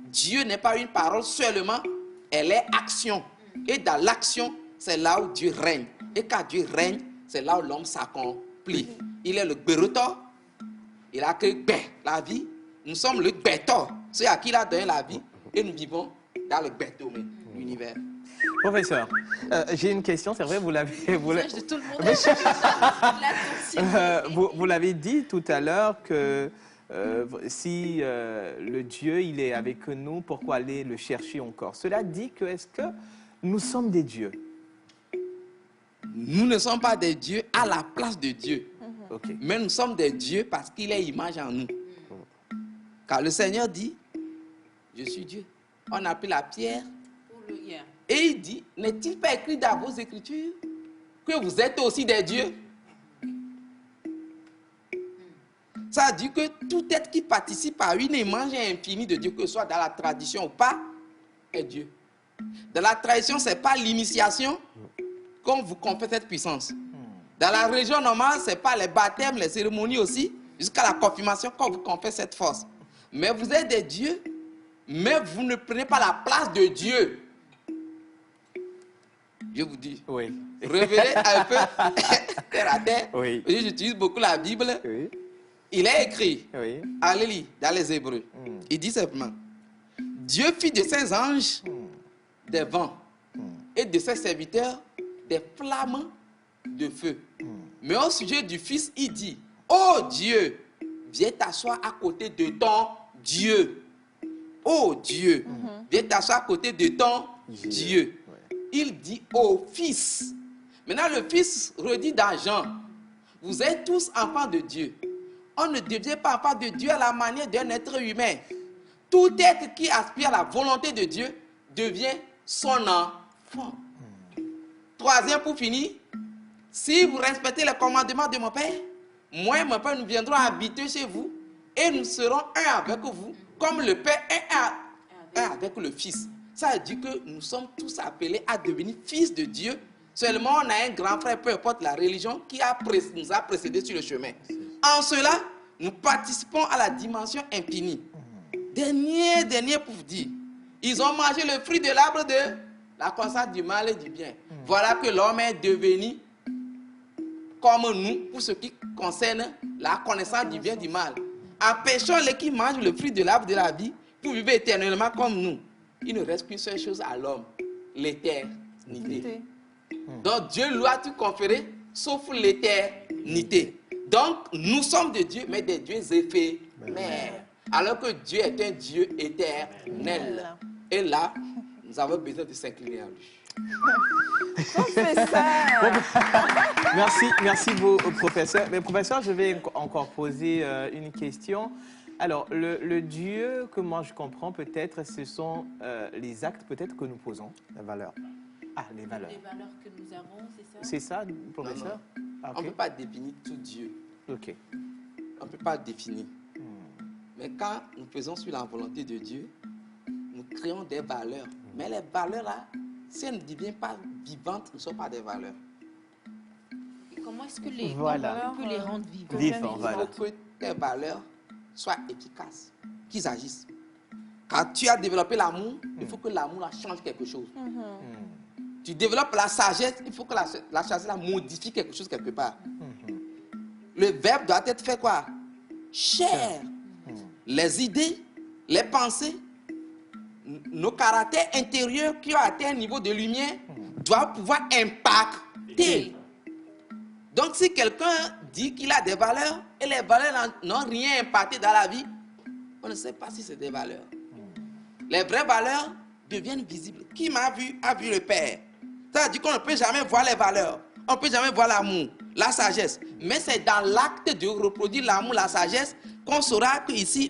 Dieu n'est pas une parole seulement, elle est action. Et dans l'action, c'est là où Dieu règne. Et quand Dieu règne, c'est là où l'homme s'accomplit. Il est le Bérotor. Il a créé la vie. Nous sommes le Bétor. C'est à qui il a donné la vie. Et nous vivons dans le Bétor, l'univers. Professeur, j'ai une question, c'est vrai, vous l'avez dit tout à l'heure que si le Dieu, il est avec nous, pourquoi aller le chercher encore? Cela dit que est-ce que nous sommes des dieux? Nous ne sommes pas des dieux à la place de Dieu. Okay. Mais nous sommes des dieux parce qu'il est image en nous. Car le Seigneur dit, je suis Dieu. On a pris la pierre. Et il dit, n'est-il pas écrit dans vos écritures que vous êtes aussi des dieux? Ça dit que tout être qui participe à une image infinie de Dieu, que ce soit dans la tradition ou pas, est Dieu. Dans la tradition, ce n'est pas l'initiation qu'on vous confère cette puissance. Dans la religion normale, ce n'est pas les baptêmes, les cérémonies aussi, jusqu'à la confirmation qu'on vous confère cette force. Mais vous êtes des dieux, mais vous ne prenez pas la place de Dieu. Je vous dis, révélez un peu terre à terre. J'utilise beaucoup la Bible. Il est écrit, allez-y, dans les Hébreux. Il dit simplement, Dieu fit de ses anges des vents et de ses serviteurs des flammes de feu. Mais au sujet du Fils, il dit, ô Dieu, viens t'asseoir à côté de ton Dieu. Ô Dieu, viens t'asseoir à côté de ton Dieu. Il dit au Fils. Maintenant, le Fils redit dans Jean, vous êtes tous enfants de Dieu. On ne devient pas enfant de Dieu à la manière d'un être humain. Tout être qui aspire à la volonté de Dieu devient son enfant. Troisième pour finir, si vous respectez les commandements de mon Père, moi et mon Père, nous viendrons habiter chez vous et nous serons un avec vous, comme le Père est un avec le Fils. Ça veut dire que nous sommes tous appelés à devenir fils de Dieu. Seulement, on a un grand frère, peu importe la religion, qui nous a précédés sur le chemin. En cela, nous participons à la dimension infinie. Dernier pour vous dire, ils ont mangé le fruit de l'arbre de la connaissance du mal et du bien. Voilà que l'homme est devenu comme nous pour ce qui concerne la connaissance du bien et du mal. Empêchons-les qui mangent le fruit de l'arbre de la vie pour vivre éternellement comme nous. Il ne reste qu'une seule chose à l'homme, l'éternité. Donc Dieu lui a tout conféré, sauf l'éternité. Donc nous sommes des dieux, mais des dieux éphémères. Alors que Dieu est un Dieu éternel. Et là, nous avons besoin de s'incliner à lui. Merci beaucoup, professeur. Mais professeur, je vais encore poser une question. Alors, le Dieu que moi je comprends peut-être, ce sont les actes peut-être que nous posons. Les valeurs. Ah, les valeurs. Les valeurs que nous avons, c'est ça? C'est ça, professeur? Non. Ah, okay. On ne peut pas définir tout Dieu. Ok. On ne peut pas définir. Mais quand nous faisons sur la volonté de Dieu, nous créons des valeurs. Mais les valeurs là, si elles ne deviennent pas vivantes, ne sont pas des valeurs. Et comment est-ce que les valeurs, on peut les rendre vivantes? Il faut que tes valeurs soient efficaces, qu'ils agissent. Quand tu as développé l'amour, il faut que l'amour change quelque chose. Tu développes la sagesse, il faut que la sagesse modifie quelque chose quelque part. Le verbe doit être fait quoi? Chair. Les idées, les pensées, nos caractères intérieurs qui ont atteint un niveau de lumière doivent pouvoir impacter. Donc si quelqu'un dit qu'il a des valeurs et les valeurs n'ont rien impacté dans la vie, on ne sait pas si c'est des valeurs. Les vraies valeurs deviennent visibles. Qui m'a vu a vu le Père. Ça veut dire qu'on ne peut jamais voir les valeurs. On ne peut jamais voir l'amour, la sagesse. Mais c'est dans l'acte de reproduire l'amour, la sagesse, qu'on saura qu'ici,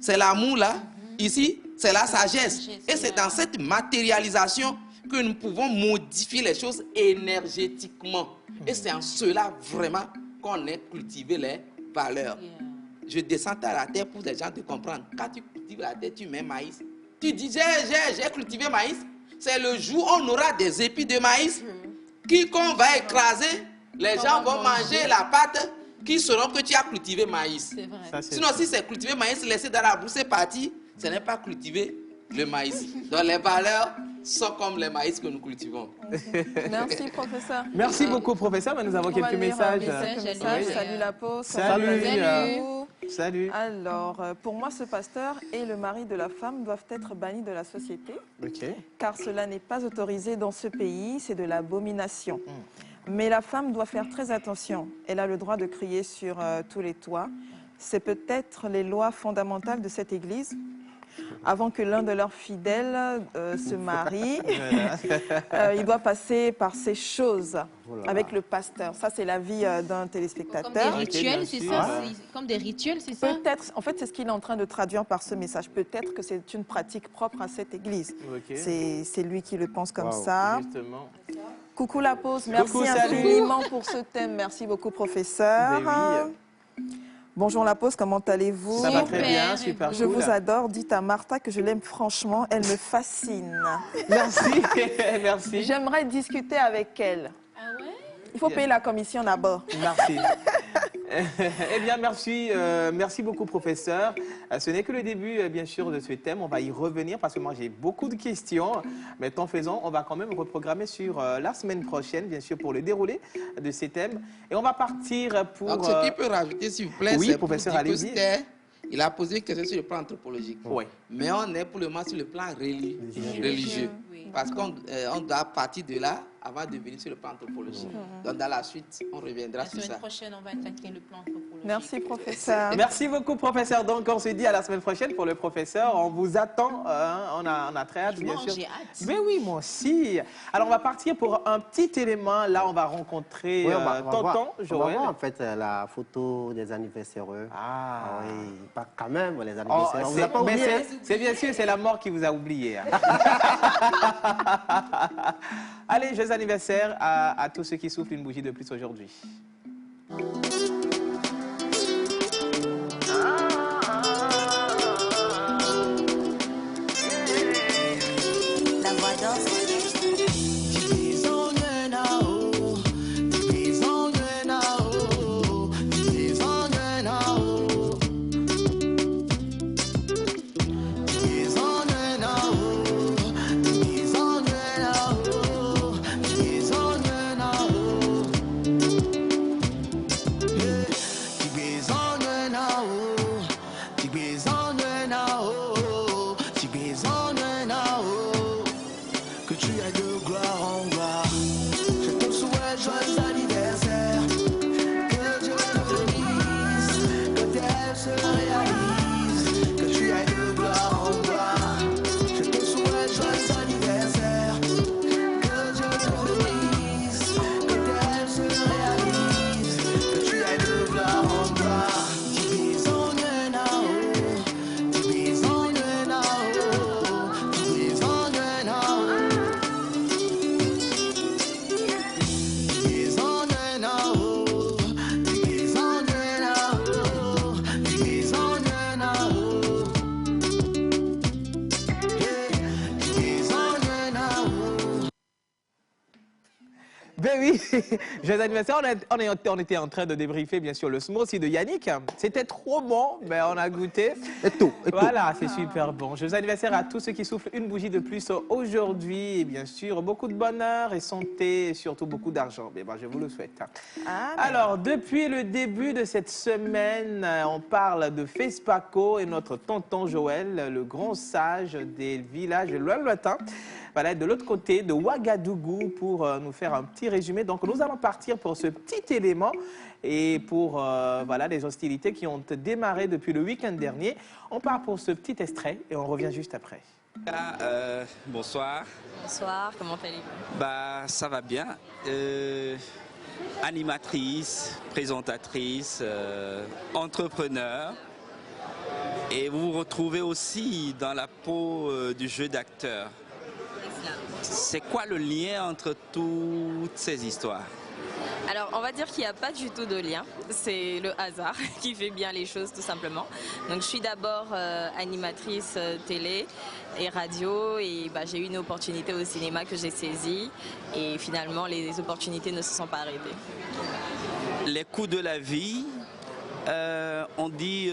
c'est l'amour là. Ici, c'est la sagesse. Et c'est dans cette matérialisation que nous pouvons modifier les choses énergétiquement. Et c'est en cela vraiment qu'on a cultivé les valeurs. Je descends à la terre pour les gens te comprendre. Quand tu cultives la terre, tu mets maïs. Tu dis, j'ai cultivé maïs. C'est le jour où on aura des épis de maïs qu'on va écraser. Les gens vont manger la pâte qui sauront que tu as cultivé maïs. Sinon, si c'est cultivé maïs, laissé dans la boue, c'est parti. Ce n'est pas cultiver le maïs. Donc les valeurs sont comme les maïs que nous cultivons. Merci, professeur. Merci beaucoup, professeur. Mais nous avons quelques messages. Salut la pause. Salut. Alors, pour moi, ce pasteur et le mari de la femme doivent être bannis de la société. Car cela n'est pas autorisé dans ce pays, c'est de l'abomination. Mais la femme doit faire très attention. Elle a le droit de crier sur tous les toits. C'est peut-être les lois fondamentales de cette église. Avant que l'un de leurs fidèles se marie, il doit passer par ces choses avec le pasteur. Ça, c'est l'avis d'un téléspectateur. Comme des rituels, c'est ça? Comme des rituels, c'est ça? Peut-être, en fait, c'est ce qu'il est en train de traduire par ce message. Peut-être que c'est une pratique propre à cette église. C'est lui qui le pense comme ça. Justement. Coucou la pause, merci infiniment pour ce thème. Merci beaucoup, professeur. Bonjour la pause, comment allez-vous? Ça va très bien, super cool. Je vous adore, dites à Martha que je l'aime franchement, elle me fascine. Merci, merci. J'aimerais discuter avec elle. Ah ouais? Il faut payer la commission d'abord. Merci. Eh bien, merci beaucoup, professeur. Ce n'est que le début, bien sûr, de ce thème. On va y revenir parce que moi, j'ai beaucoup de questions. Mais tant faisant, on va quand même reprogrammer sur la semaine prochaine, bien sûr, pour le déroulé de ces thèmes. Et on va partir pour... Donc, ce qu'il peut rajouter, s'il vous plaît, oui, c'est professeur, allez-y. Il a posé une question sur le plan anthropologique. Oui. Mais on est pour le moment sur le plan religieux. Oui. Parce qu'on doit partir de là avant de venir sur le plan anthropologique. Donc, dans la suite, on reviendra sur ça. La semaine prochaine, on va attaquer le plan anthropologique. Merci, professeur. Merci beaucoup, professeur. Donc, on se dit à la semaine prochaine pour le professeur. On vous attend. On a très hâte, bien sûr. J'ai hâte. Mais oui, moi aussi. Alors, on va partir pour un petit élément. Là, on va rencontrer tonton Joël. On va voir, en fait, la photo des anniversaires. Ah oui, pas quand même, les anniversaires. Oh, on vous a pas oublié. c'est bien sûr, c'est la mort qui vous a oublié. Hein. Allez, joyeux anniversaire à tous ceux qui soufflent une bougie de plus aujourd'hui. La voix danse. Ben oui, joyeux anniversaire. On était en train de débriefer, bien sûr, le smoothie de Yannick. C'était trop bon, mais on a goûté. Et tout. Voilà, c'est super bon. Joyeux anniversaire à tous ceux qui soufflent une bougie de plus aujourd'hui. Et bien sûr, beaucoup de bonheur et santé, et surtout beaucoup d'argent. Mais bon, je vous le souhaite. Alors, depuis le début de cette semaine, on parle de FESPACO et notre tonton Joël, le grand sage des villages lointains. Voilà, de l'autre côté de Ouagadougou pour nous faire un petit résumé. Donc, nous allons partir pour ce petit élément et pour voilà, les hostilités qui ont démarré depuis le week-end dernier. On part pour ce petit extrait et on revient juste après. Bonsoir. Bonsoir, comment allez-vous? Ça va bien. Animatrice, présentatrice, entrepreneur. Et vous vous retrouvez aussi dans la peau du jeu d'acteur. C'est quoi le lien entre toutes ces histoires? Alors, on va dire qu'il n'y a pas du tout de lien. C'est le hasard qui fait bien les choses, tout simplement. Donc, je suis d'abord animatrice télé et radio. Et j'ai eu une opportunité au cinéma que j'ai saisie. Et finalement, les opportunités ne se sont pas arrêtées. Les coups de la vie, on dit,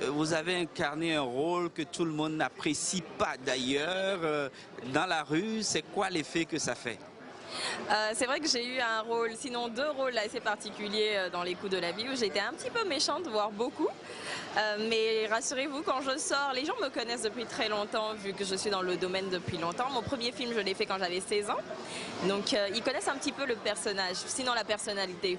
vous avez incarné un rôle que tout le monde n'apprécie pas d'ailleurs. Dans la rue, c'est quoi l'effet que ça fait? C'est vrai que j'ai eu un rôle, sinon 2 rôles assez particuliers dans les coups de la vie où j'étais un petit peu méchante, voire beaucoup. Mais rassurez-vous, quand je sors, les gens me connaissent depuis très longtemps vu que je suis dans le domaine depuis longtemps. Mon premier film, je l'ai fait quand j'avais 16 ans. Donc ils connaissent un petit peu le personnage, sinon la personnalité.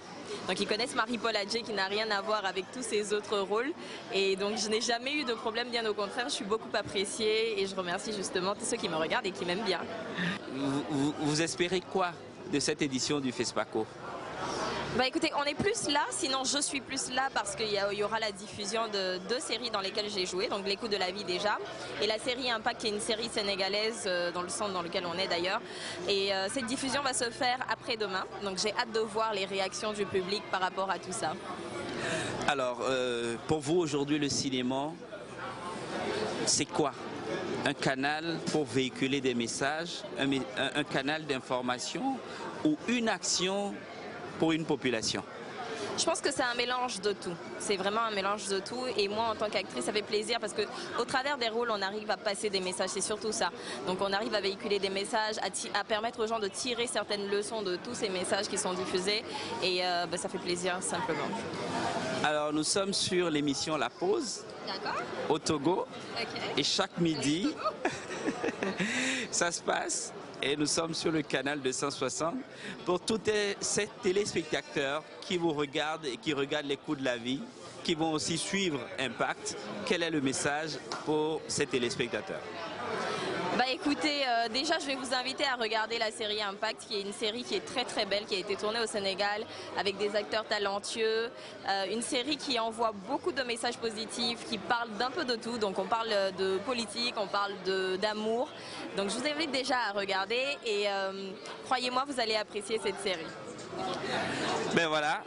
Donc ils connaissent Marie-Paul Adjé qui n'a rien à voir avec tous ses autres rôles. Et donc je n'ai jamais eu de problème, bien au contraire, je suis beaucoup appréciée et je remercie justement tous ceux qui me regardent et qui m'aiment bien. Vous espérez quoi de cette édition du FESPACO? Écoutez, on est plus là, sinon je suis plus là parce qu'il y aura la diffusion de 2 séries dans lesquelles j'ai joué, donc Les Coups de la vie déjà, et la série Impact qui est une série sénégalaise dans le centre dans lequel on est d'ailleurs. Et cette diffusion va se faire après-demain, donc j'ai hâte de voir les réactions du public par rapport à tout ça. Alors, pour vous aujourd'hui le cinéma, c'est quoi? Un canal pour véhiculer des messages, un canal d'information ou une action pour une population? Je pense que c'est un mélange de tout. C'est vraiment un mélange de tout. Et moi, en tant qu'actrice, ça fait plaisir parce qu'au travers des rôles, on arrive à passer des messages. C'est surtout ça. Donc, on arrive à véhiculer des messages, à permettre aux gens de tirer certaines leçons de tous ces messages qui sont diffusés. Et ça fait plaisir, simplement. Alors, nous sommes sur l'émission La Pause au Togo. Okay. Et chaque midi, ça se passe. Et nous sommes sur le canal 260 pour tous ces téléspectateurs qui vous regardent et qui regardent les coups de la vie, qui vont aussi suivre Impact. Quel est le message pour ces téléspectateurs? Écoutez, déjà je vais vous inviter à regarder la série Impact, qui est une série qui est très très belle, qui a été tournée au Sénégal avec des acteurs talentueux, une série qui envoie beaucoup de messages positifs, qui parle d'un peu de tout, donc on parle de politique, on parle d'amour, donc je vous invite déjà à regarder et croyez-moi, vous allez apprécier cette série. Ben voilà,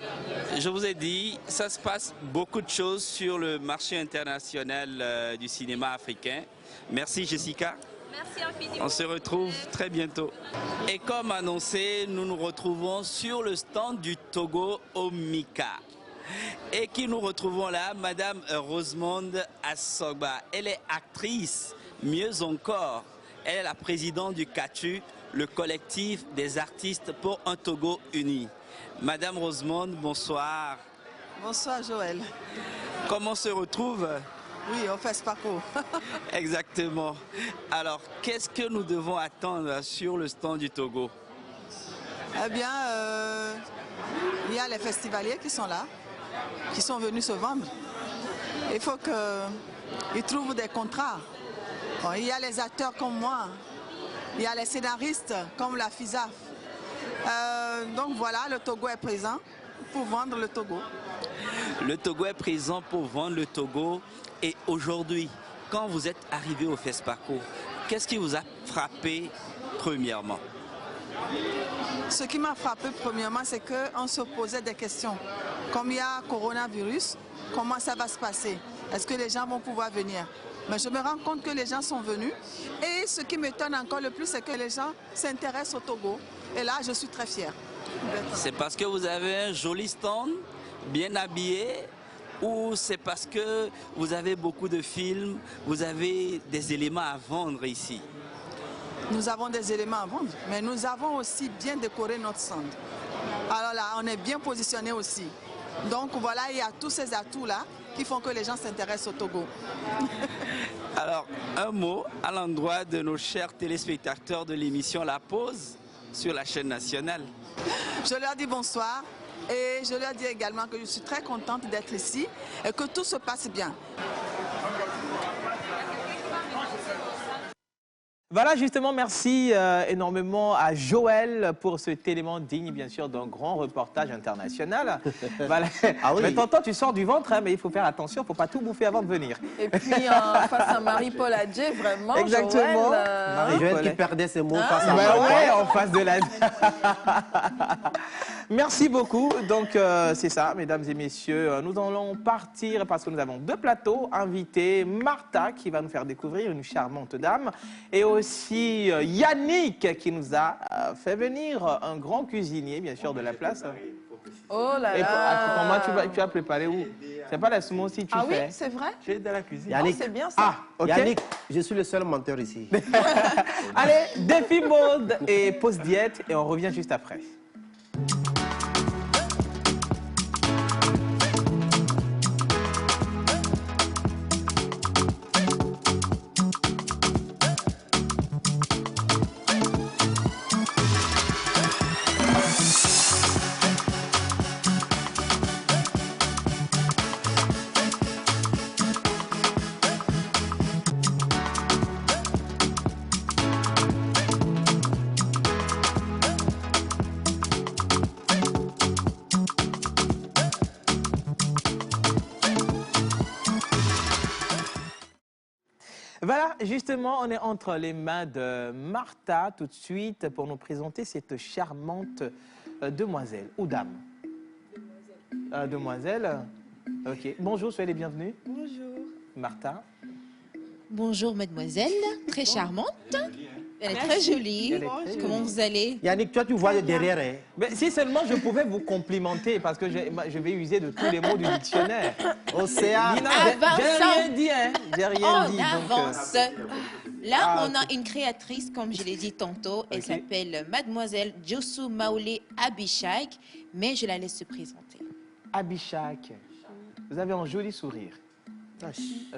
je vous ai dit, ça se passe beaucoup de choses sur le marché international du cinéma africain. Merci Jessica. Merci infiniment. On se retrouve très bientôt. Et comme annoncé, nous nous retrouvons sur le stand du Togo au Mika. Et qui nous retrouvons là, Madame Rosemonde Assogba. Elle est actrice, mieux encore, elle est la présidente du CATU, le collectif des artistes pour un Togo uni. Madame Rosemonde, bonsoir. Bonsoir Joël. Comment se retrouve? Oui, au FESPACO. Exactement. Alors, qu'est-ce que nous devons attendre sur le stand du Togo? Eh bien, il y a les festivaliers qui sont là, qui sont venus se vendre. Il faut qu'ils trouvent des contrats. Bon, il y a les acteurs comme moi, il y a les scénaristes comme la FISAF. Donc voilà, le Togo est présent pour vendre le Togo. Le Togo est présent pour vendre le Togo. Et aujourd'hui, quand vous êtes arrivé au FESPACO, qu'est-ce qui vous a frappé premièrement? Ce qui m'a frappé premièrement, c'est qu'on se posait des questions. Comme il y a coronavirus, comment ça va se passer? Est-ce que les gens vont pouvoir venir? Mais je me rends compte que les gens sont venus. Et ce qui m'étonne encore le plus, c'est que les gens s'intéressent au Togo. Et là, je suis très fière. C'est parce que vous avez un joli stand, bien habillé, ou c'est parce que vous avez beaucoup de films, vous avez des éléments à vendre ici? Nous avons des éléments à vendre, mais nous avons aussi bien décoré notre stand. Alors là, on est bien positionné aussi. Donc voilà, il y a tous ces atouts-là qui font que les gens s'intéressent au Togo. Alors, un mot à l'endroit de nos chers téléspectateurs de l'émission La Pause sur la chaîne nationale. Je leur dis bonsoir. Et je leur dis également que je suis très contente d'être ici et que tout se passe bien. Voilà, justement, merci énormément à Joël pour cet élément digne, bien sûr, d'un grand reportage international. Voilà. Ah oui. Mais tonton, tu sors du ventre, hein, mais il faut faire attention, il ne faut pas tout bouffer avant de venir. Et puis, face à Marie-Paul Adjé, vraiment, Exactement. Joël qui perdait ses mots face à Bah moi. ouais, en face de la... Merci beaucoup. Donc, c'est ça, mesdames et messieurs. Nous allons partir parce que nous avons 2 plateaux invités. Martha, qui va nous faire découvrir une charmante dame. Et aussi Yannick, qui nous a fait venir un grand cuisinier, bien sûr, de la place. Oh là Et là. comment tu as préparé où? C'est pas la sumo si tu Ah fais. oui, c'est vrai? J'ai de la cuisine. Yannick. Oh, c'est bien ça. Ah, ok. Yannick, je suis le seul menteur ici. Allez, défi mode et pause diète. Et on revient juste après. Voilà, justement, on est entre les mains de Martha tout de suite pour nous présenter cette charmante demoiselle ou dame. Demoiselle. Ok. Bonjour, soyez les bienvenus. Bonjour. Martha. Bonjour mademoiselle, très charmante. Elle est très jolie. Comment vous allez? Yannick, toi, tu vois de derrière. Hein? Mais si seulement je pouvais vous complimenter, parce que je vais user de tous les mots du dictionnaire. Océan. Nina, j'ai rien dit, hein. J'ai rien dit. On avance. Là, on a une créatrice, comme je l'ai dit tantôt. Elle s'appelle mademoiselle Josu Maoulé Abishag, mais je la laisse se présenter. Abishag, vous avez un joli sourire.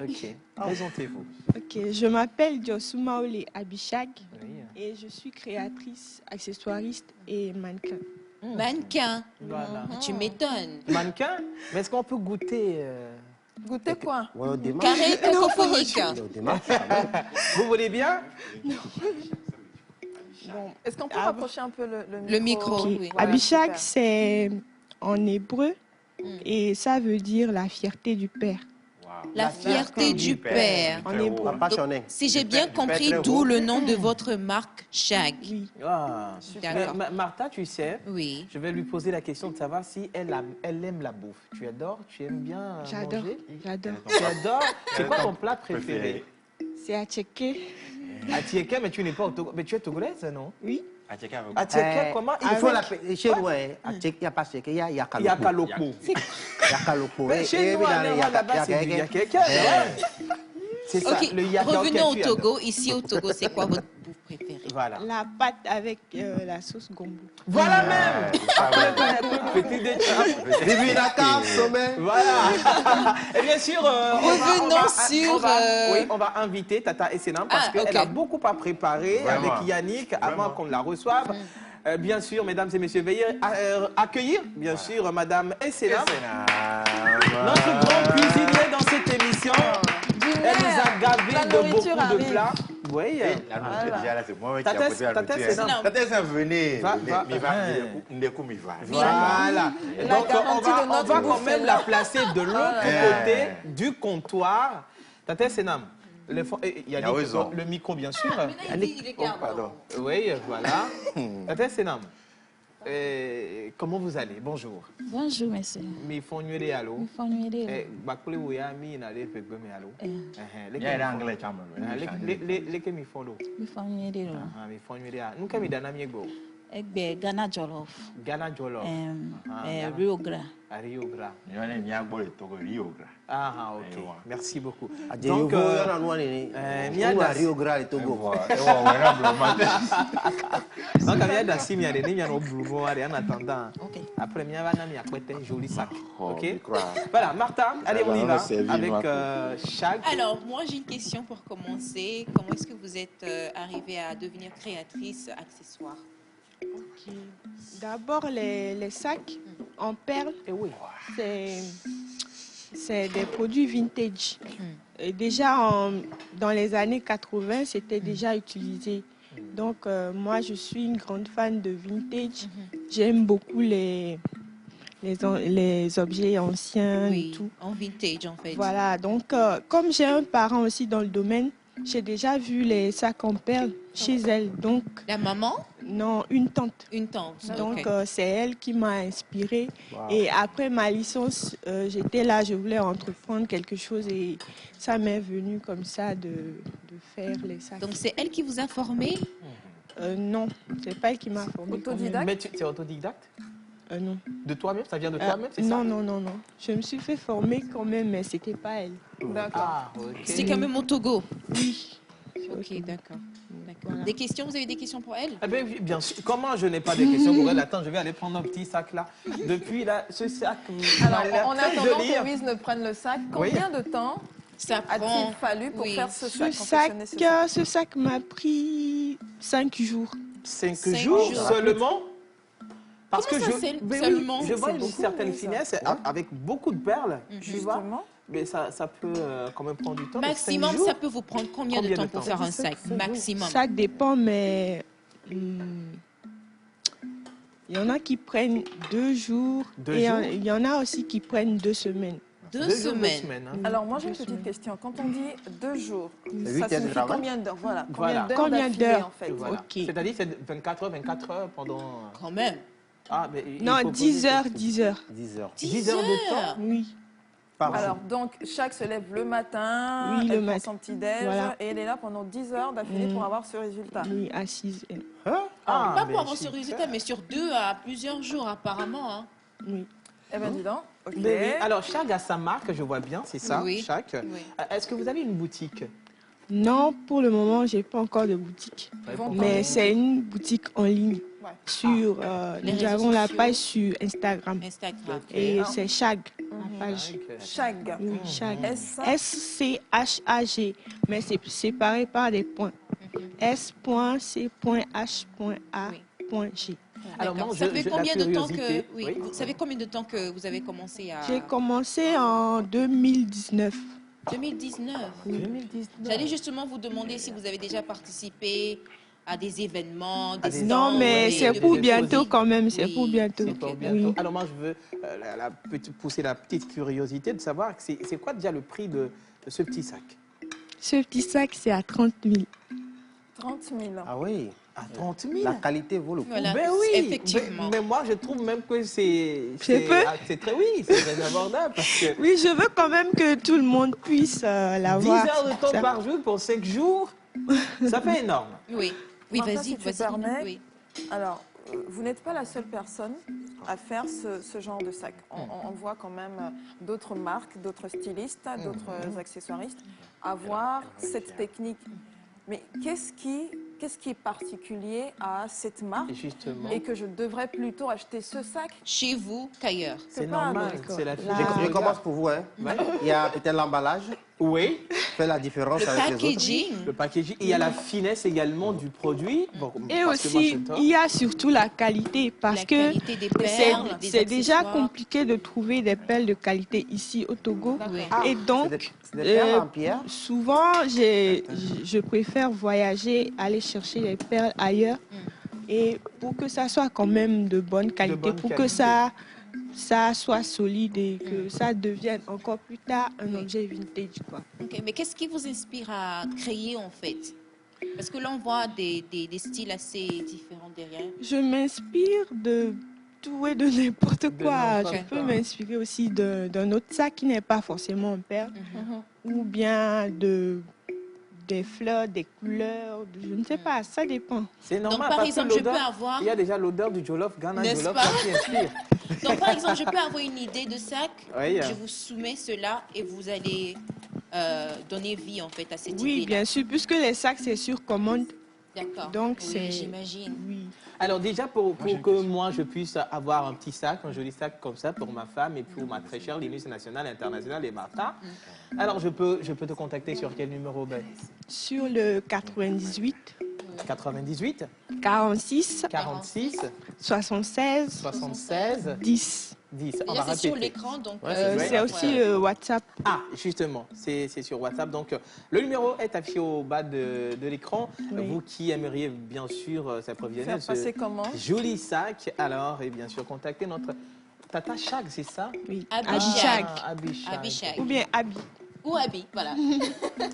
Ok, présentez-vous. Ok, je m'appelle Josu Maoulé Abishag et je suis créatrice, accessoiriste et mannequin. Mannequin. Voilà. Tu m'étonnes. Mannequin? Mais est-ce qu'on peut goûter Goûter quoi? Carré cacophonique. Vous voulez bien? Bon, est-ce qu'on peut rapprocher un peu le micro? Okay. Oui. Voilà, Abishag, super. c'est en hébreu et ça veut dire la fierté du père. La fierté du père. En hébreu. Donc, si j'ai bien compris, d'où le nom de votre marque Shag. Oui. Ah, D'accord. mais Martha, tu sais, Oui. je vais lui poser la question de savoir si elle aime la bouffe. Tu adores? Tu aimes bien J'adore. manger? J'adore. Tu adores? C'est quoi ton plat préféré? C'est à checker. Atieke, mais tu n'es pas au Togo. Mais tu es togolaise, non? Oui. Atieke, comment? Il faut l'appeler. Chez nous, il n'y a pas Atieke, il y a Yakaloko. Yakaloko. Yakaloko. Mais chez nous, là-bas, c'est du Yakeke. C'est ça, Ok, le Yakeke. revenons au tu adores. Togo. Ici au Togo, c'est quoi votre bouffe préférée? Voilà. La pâte avec la sauce gombo. Voilà même. Petit détail. Bibi Naka, sommet. Voilà. Et bien sûr, Revenons sur... Oui, on va inviter Tata Essenam parce qu'elle a beaucoup à préparer avec Yannick avant qu'on la reçoive. Bien sûr, mesdames et messieurs, veuillez accueillir, bien sûr, Madame Essenam, notre grand cuisinier dans cette émission. Elle nous a gavé de beaucoup de plats. Oui. La nourriture, déjà, là, c'est moi qui ai Tata posé la nourriture. Essenam. Tata Essenam, venez. Voilà. Donc, on va quand même la placer de l'autre côté du comptoir. Tata Essenam, le micro, bien sûr. Pardon. Oui, voilà. Tata Essenam, comment vous allez? Bonjour. Bonjour, monsieur. Mi fonnuere allo. Mi fonnuere. Bakule wuya mi na le pegbe mi allo. Ya anglais chama. Leke mi fondo. Mi fonnuere lo. Mi fonnuere. Nuka mi dana mi egbo. Egbe Ghana Jollof. Ghana Jollof. Rio Gras. Rio Gras. Yone mi agbo le Togo Rio Gras. Ah, ok. Merci beaucoup. Donc, Rio Gras et Togo. Donc, il y a des signes, il y a des boulons en attendant. Après, il y a un joli sac. Ok. Voilà, Martha, allez, on y va avec Shag. Alors, moi, j'ai une question pour commencer. Comment est-ce que vous êtes arrivée à devenir créatrice accessoire? Okay. D'abord, les sacs en perles, c'est des produits vintage. Et déjà, dans les années 80, c'était déjà utilisé. Donc, moi, je suis une grande fan de vintage. J'aime beaucoup les objets anciens et tout. En vintage, en fait. Voilà, donc, comme j'ai un parent aussi dans le domaine, j'ai déjà vu les sacs en perles chez elle. Donc, la maman? Non, une tante. Une tante. Donc, c'est elle qui m'a inspirée. Wow. Et après ma licence, j'étais là, je voulais entreprendre quelque chose et ça m'est venu comme ça de faire les sacs. Donc, c'est elle qui vous a formé? Non, c'est pas elle qui m'a formé. Autodidacte? Mais tu es autodidacte? Non. De toi-même? Ça vient de toi-même, c'est ça? Non, non, non, non. Je me suis fait former quand même, mais c'était pas elle. D'accord. Ah, okay. C'est quand même au Togo? Oui. Ok, d'accord. Voilà. Des questions? Vous avez des questions pour elle? Eh bien, bien sûr. Comment je n'ai pas de questions pour elle? Attends, je vais aller prendre un petit sac là. Depuis là, ce sac. Alors, en attendant que Louise ne prenne le sac, combien de temps ça a-t-il fallu pour faire ce sac? Ce sac m'a pris 5 jours. 5 jours seulement? Parce Comment que ça, seulement? je vois une certaine finesse avec beaucoup de perles, tu vois. Mais ça peut quand même prendre du temps. Maximum, ça peut vous prendre combien de temps pour faire un sac? Maximum. Ça dépend, mais il y en a qui prennent 2 jours et il y en a aussi qui prennent 2 semaines. 2 semaines. Hein. Alors, moi, j'ai une petite question. Quand on dit 2 jours, ça signifie combien d'heures? Voilà. Combien d'heures, en fait? Voilà. Okay. C'est-à-dire, c'est 24 heures pendant... Quand même. Ah, mais non, 10 heures. 10 heures de temps? Oui. Alors, donc, chaque se lève le matin, elle prend son petit-déj, et elle est là pendant 10 heures d'affilée pour avoir ce résultat. Oui, à 6 heures. Hein? Pas pour avoir ce résultat, mais sur 2 à plusieurs jours, apparemment. Hein. Oui. Eh bien, dis donc. Okay. Oui. Alors, Chag a sa marque, je vois bien, c'est ça, oui. Chag. Oui. Est-ce que vous avez une boutique? Non, pour le moment, je n'ai pas encore de boutique. Mais c'est une boutique en ligne. Sur, nous avons la page sur Instagram. Et c'est Chag. Chag. Oui, Chag. S-C-H-A-G. Mais c'est séparé par des points. S.C.H.A.G. Alors, ça fait combien de temps que vous savez combien de temps que vous avez commencé à... J'ai commencé en 2019. 2019. Oui. J'allais justement vous demander si vous avez déjà participé à des événements, des non, mais c'est pour bientôt quand même, c'est pour bientôt. Oui. Alors moi, je veux pousser la petite curiosité de savoir, c'est quoi déjà le prix de ce petit sac? Ce petit sac, c'est à 30 000. 30 000. Ah oui. À 30 000. La qualité vaut le coup. Voilà. Ben oui, effectivement. Mais moi, je trouve même que c'est très abordable. Parce que oui, je veux quand même que tout le monde puisse l'avoir. 10 heures de temps par jour pour 5 jours, ça fait énorme. Oui, oui, vas-y, si tu permets. Oui. Alors, vous n'êtes pas la seule personne à faire ce genre de sac. On voit quand même d'autres marques, d'autres stylistes, d'autres accessoiristes avoir cette technique. Mais qu'est-ce qui est particulier à cette marque et que je devrais plutôt acheter ce sac chez vous qu'ailleurs? C'est normal, c'est la Je commence pour vous. Hein. Ouais. Il y a peut-être l'emballage. Oui. Fait la différence avec les autres. Le packaging. Il y a la finesse également du produit. Bon, et aussi, il y a surtout la qualité parce que c'est déjà compliqué de trouver des perles de qualité ici au Togo. Et donc, souvent, je préfère voyager, aller chercher les perles ailleurs. Et pour que ça soit quand même de bonne qualité, que ça soit solide et que ça devienne encore plus tard un objet vintage. Quoi. Okay, mais qu'est-ce qui vous inspire à créer en fait? Parce que là, on voit des styles assez différents derrière. Je m'inspire de tout et de n'importe quoi. Je peux m'inspirer aussi d'un autre sac qui n'est pas forcément un perle, ou bien des fleurs, des couleurs, je ne sais pas, ça dépend. C'est normal. Donc, par exemple, je peux avoir... Il y a déjà l'odeur du Jollof, Ghana Jollof qui inspire. Donc, par exemple, je peux avoir une idée de sac, je vous soumets cela et vous allez donner vie en fait à cette idée. Oui, bien sûr, puisque les sacs, c'est sur commande. D'accord. Donc, oui, j'imagine. Oui. Alors déjà, pour que moi, je puisse avoir un petit sac, un joli sac comme ça pour ma femme et pour ma très chère Linus nationale, internationale et Martha. Alors, je peux te contacter sur quel numéro, Ben? Sur le 98. 98 46 46 76 76 10. 10. On Déjà, va c'est sur répéter. l'écran, donc... C'est aussi WhatsApp. Ah, justement, c'est sur WhatsApp. Donc, le numéro est affiché au bas de l'écran. Oui. Vous qui aimeriez, bien sûr, s'approvisionner Faire de passer ce comment? joli sac, alors, et bien sûr, contactez notre Tata Chag, c'est ça? Oui. Abishag. Abishag. Abishag. Ou bien Abi. Ou Abi, voilà.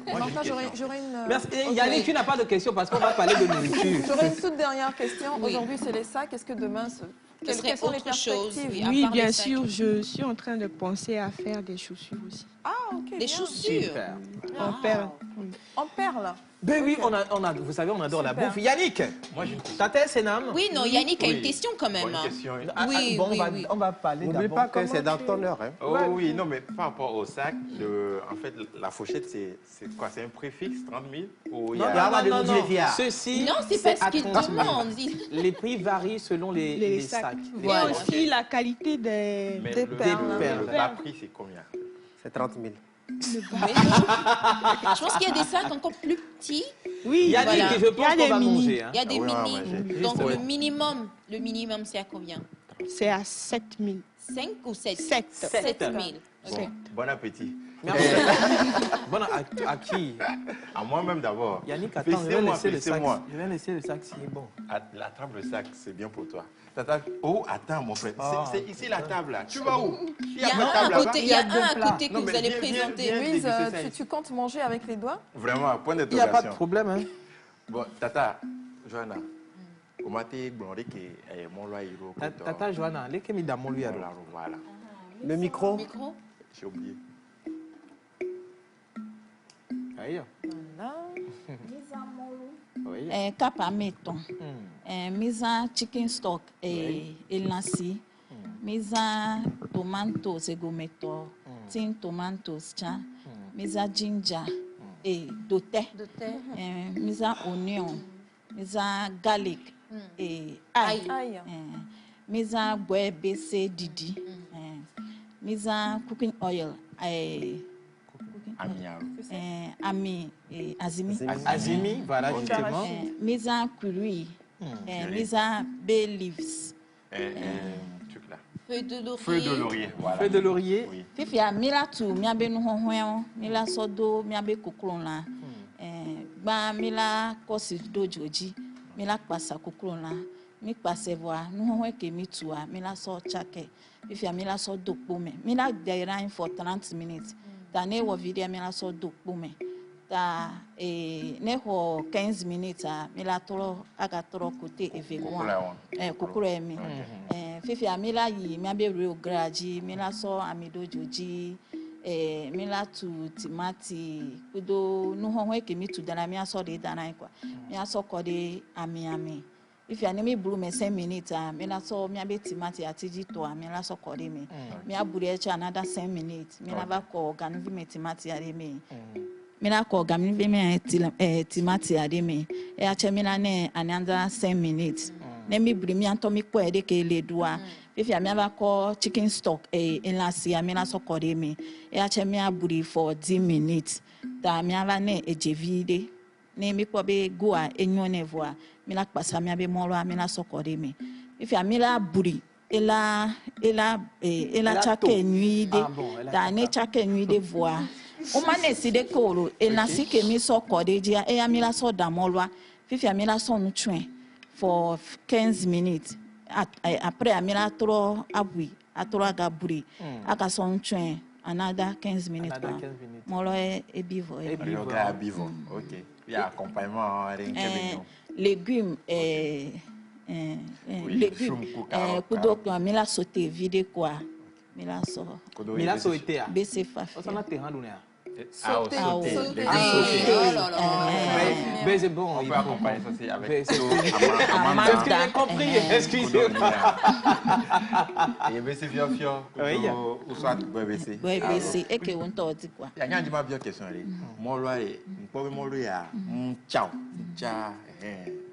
Martha, j'aurais une... Merci. Et Ok. Yannick, tu n'as pas de question parce qu'on va parler de nourriture. J'aurais une toute dernière question. Oui. Aujourd'hui, c'est les sacs. Est-ce que demain, quelles serait sont les autre chose, perspectives? oui. À Oui, part bien les sacs. sûr, je suis en train de penser à faire des chaussures aussi. Ah, ok. Des bien. chaussures. Super. En perles. Oui. En perles. Ben oui, vous savez, on adore la Super. bouffe. Yannick, Moi, j'ai une question. Tata Sénam. Oui, non, Yannick a Oui. une question quand même. Bon, une question. Oui, bon, oui, on va, oui. on va parler N'oublie d'abord. pas que Comment c'est dans tu- ton heure. Hein. Oh oui, non, mais par rapport au sac, en fait, la fourchette, c'est quoi? C'est un préfixe, 30 000? Ou il y Non, a... non, non, non. Viard. Ceci, Non, c'est pas ce à qu'il 30 000. demande. Les prix varient selon les sacs. Et Voilà. aussi la qualité des... Mais Des perles. le bas prix, c'est combien? C'est 30 000. Mais non. Je pense qu'il y a des sacs encore plus petits. Oui, Yannick, Voilà. je pense qu'on va mini. manger. Hein. Il y a des Ah oui, on va mini. manger. Donc Ouais. le minimum, c'est à combien? c'est à 7 000. 5 ou 7? 7. 7 000. Bon, bon appétit. Merci. Bon, à qui? À moi-même d'abord. Yannick, attends, je vais laisser le sac. Fessez-moi. Je vais laisser le sac s'il est bon. Attrape le sac, c'est bien pour toi. Tata, oh, attends, mon frère. Oh. C'est ici la table, là. Tu vas où? Il y a un à côté, il y a un à côté que Non, vous mais allez viens, présenter. viens, viens. Louise, déguster ça tu comptes manger avec les doigts? Vraiment, point Il n'y a pas de d'interrogation. problème. Hein. Bon, Tata, Johanna, comment tu blondé que mon loi hiro? Tata Johanna, les kémis d'amont lui alors. Voilà, Le micro. Micro? j'ai oublié. Aïe. Voilà. Oui. Kapa meton. Misa chicken stock et nasi. Misa tomatoes egometo. Tin tomatoes cha. Misa ginger et dote. Misa onion. Misa garlic et ail. Aïe. Misa bois bese didi. Misa cooking oil. Ami et azimi. Azimi, voilà, justement. Misa curry. Misa bay leaves. Truc là. Feuille de laurier. Feuille de laurier, voilà. Feuille de laurier. Oui. Fifia mila tu miabe nu hohwen mila sodo miabe koklon la. Ba mila kosi dojoji mila pasa koklon la. Mi pase voa nu hohwen ke mi tua mila so chake. Fifia mila so dokpo me. Mila derain for 30 minutes. Ta ne wo video mila so dokpo me. Ta ne ho 15 minutes a mila toro aga toro kote evegwa. Kokoro emi. Fifi amila yi mi abe real graji mila so amido joji mila tu timati kudo nu honwe ke mi tu dana mi aso de dana kwa mi aso ko de ami if ya nemi buru me 5 minutes mila so mi abe timati atiji to mila so ko de mi aburu echa another 5 minutes mila ba ko ganuvi me timati are me mila ko ganuvi me timati are me acha mila ne another 5 minutes Nemi brimi antomi kwa ede ke le dua. If ya mi aba ko chicken stock enlasi ya mi la so kore mi. Ache mi aburi for 10 minutes. Ta mi aba ne ejevide. Ne mi kwa be goa enyone voa. Mi la pasa mi abe molo mi la so kore mi. If ya mi la buri ela chake nuide. Ta ne chake nuide voa. O mane side kolo enlasi ke mi so kore dia e ya mi la so da molwa. If ya mi la so nu twen for 15 minutes. Après, amila trop abui, atro agaburi, aka son train another 15 minutes. Molo e bivo. Bivo. Ok. Il y a accompagnement légumes légumes. Kudo kwa mila sauté vide quoi. Mila so. Mila sauté. Bese fafi. Osana te handunia. Sauté. Mais c'est bon. On peut accompagner ça aussi avec compris, excusez-moi. Et bien c'est fiofio. Ou soit BBC. BBC et que on t'en dit quoi. Il y a une bien question là. Mon loi est pour mon loi ya ciao. Ciao.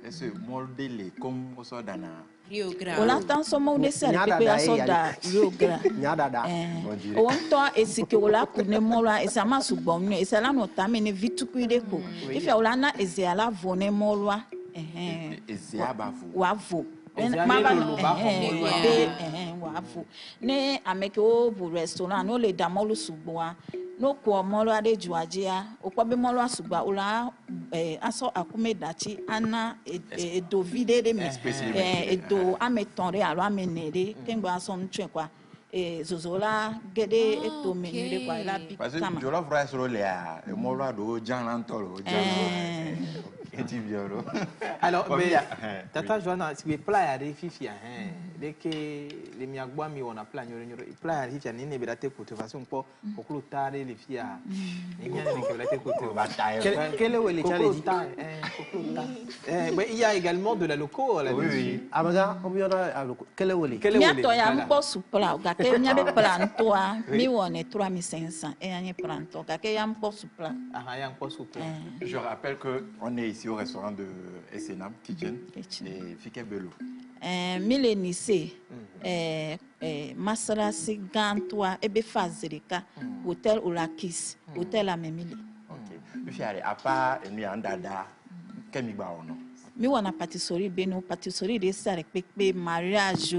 Est-ce modèle comme au soit dans Rio Grande. On attend son mot de sel pepe ya soda Rio Grande. On to esike ola kune mola esama sugbon ne esala no tame ne vitukuide ko. If ya ola na eziala vone molwa eziaba vo. Wavo. ne ameke o bu restaurant no le da molu sugboa no ko molu ade juajia o kwa be molu asugba ola aso akume dachi ana edo vide de me edo ametonre alo amenere kengba aso ntwe kwa zozola gede eto menire kwa la big parce que jollof rice ro le a e molu ado jan antolo jan alors mais tata Joanna si be plat ya refifia de que les miagwa mi on a plat nyoro plat ya refifia ni ne be date kote façon po kokulu tare le fia ni nya ne ke date kote ba taille quel est le challenge mais il y a également de la loco là oui amaga on y a quel est le mi to ya mpo supla ga ke nya be planto a mi wone 3500 et anya planto ga ke ya mpo supla ya mpo supla. Je rappelle que on est ici au restaurant de Essenam Kitchen et Fikebelo. Milenise Masarasi Gantoa ebe Fazerika Hôtel Olakis Hôtel Amemili. OK. Puis à part ni andada kemi gba ono. Mi wana pâtisserie beno pâtisserie de sare pekpe mariage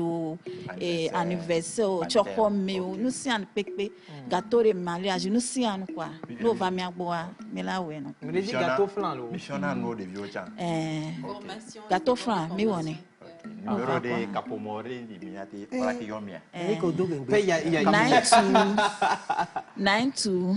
anniversaire choco meu nous si an pekpe gâteau de mariage nous si an quoi no va mi agboa me la we no me dit gâteau flan lo missiona no de viocha gâteau flan mi woni numéro de Capomore di Miati para que yo mia Nico Dogen il y a 92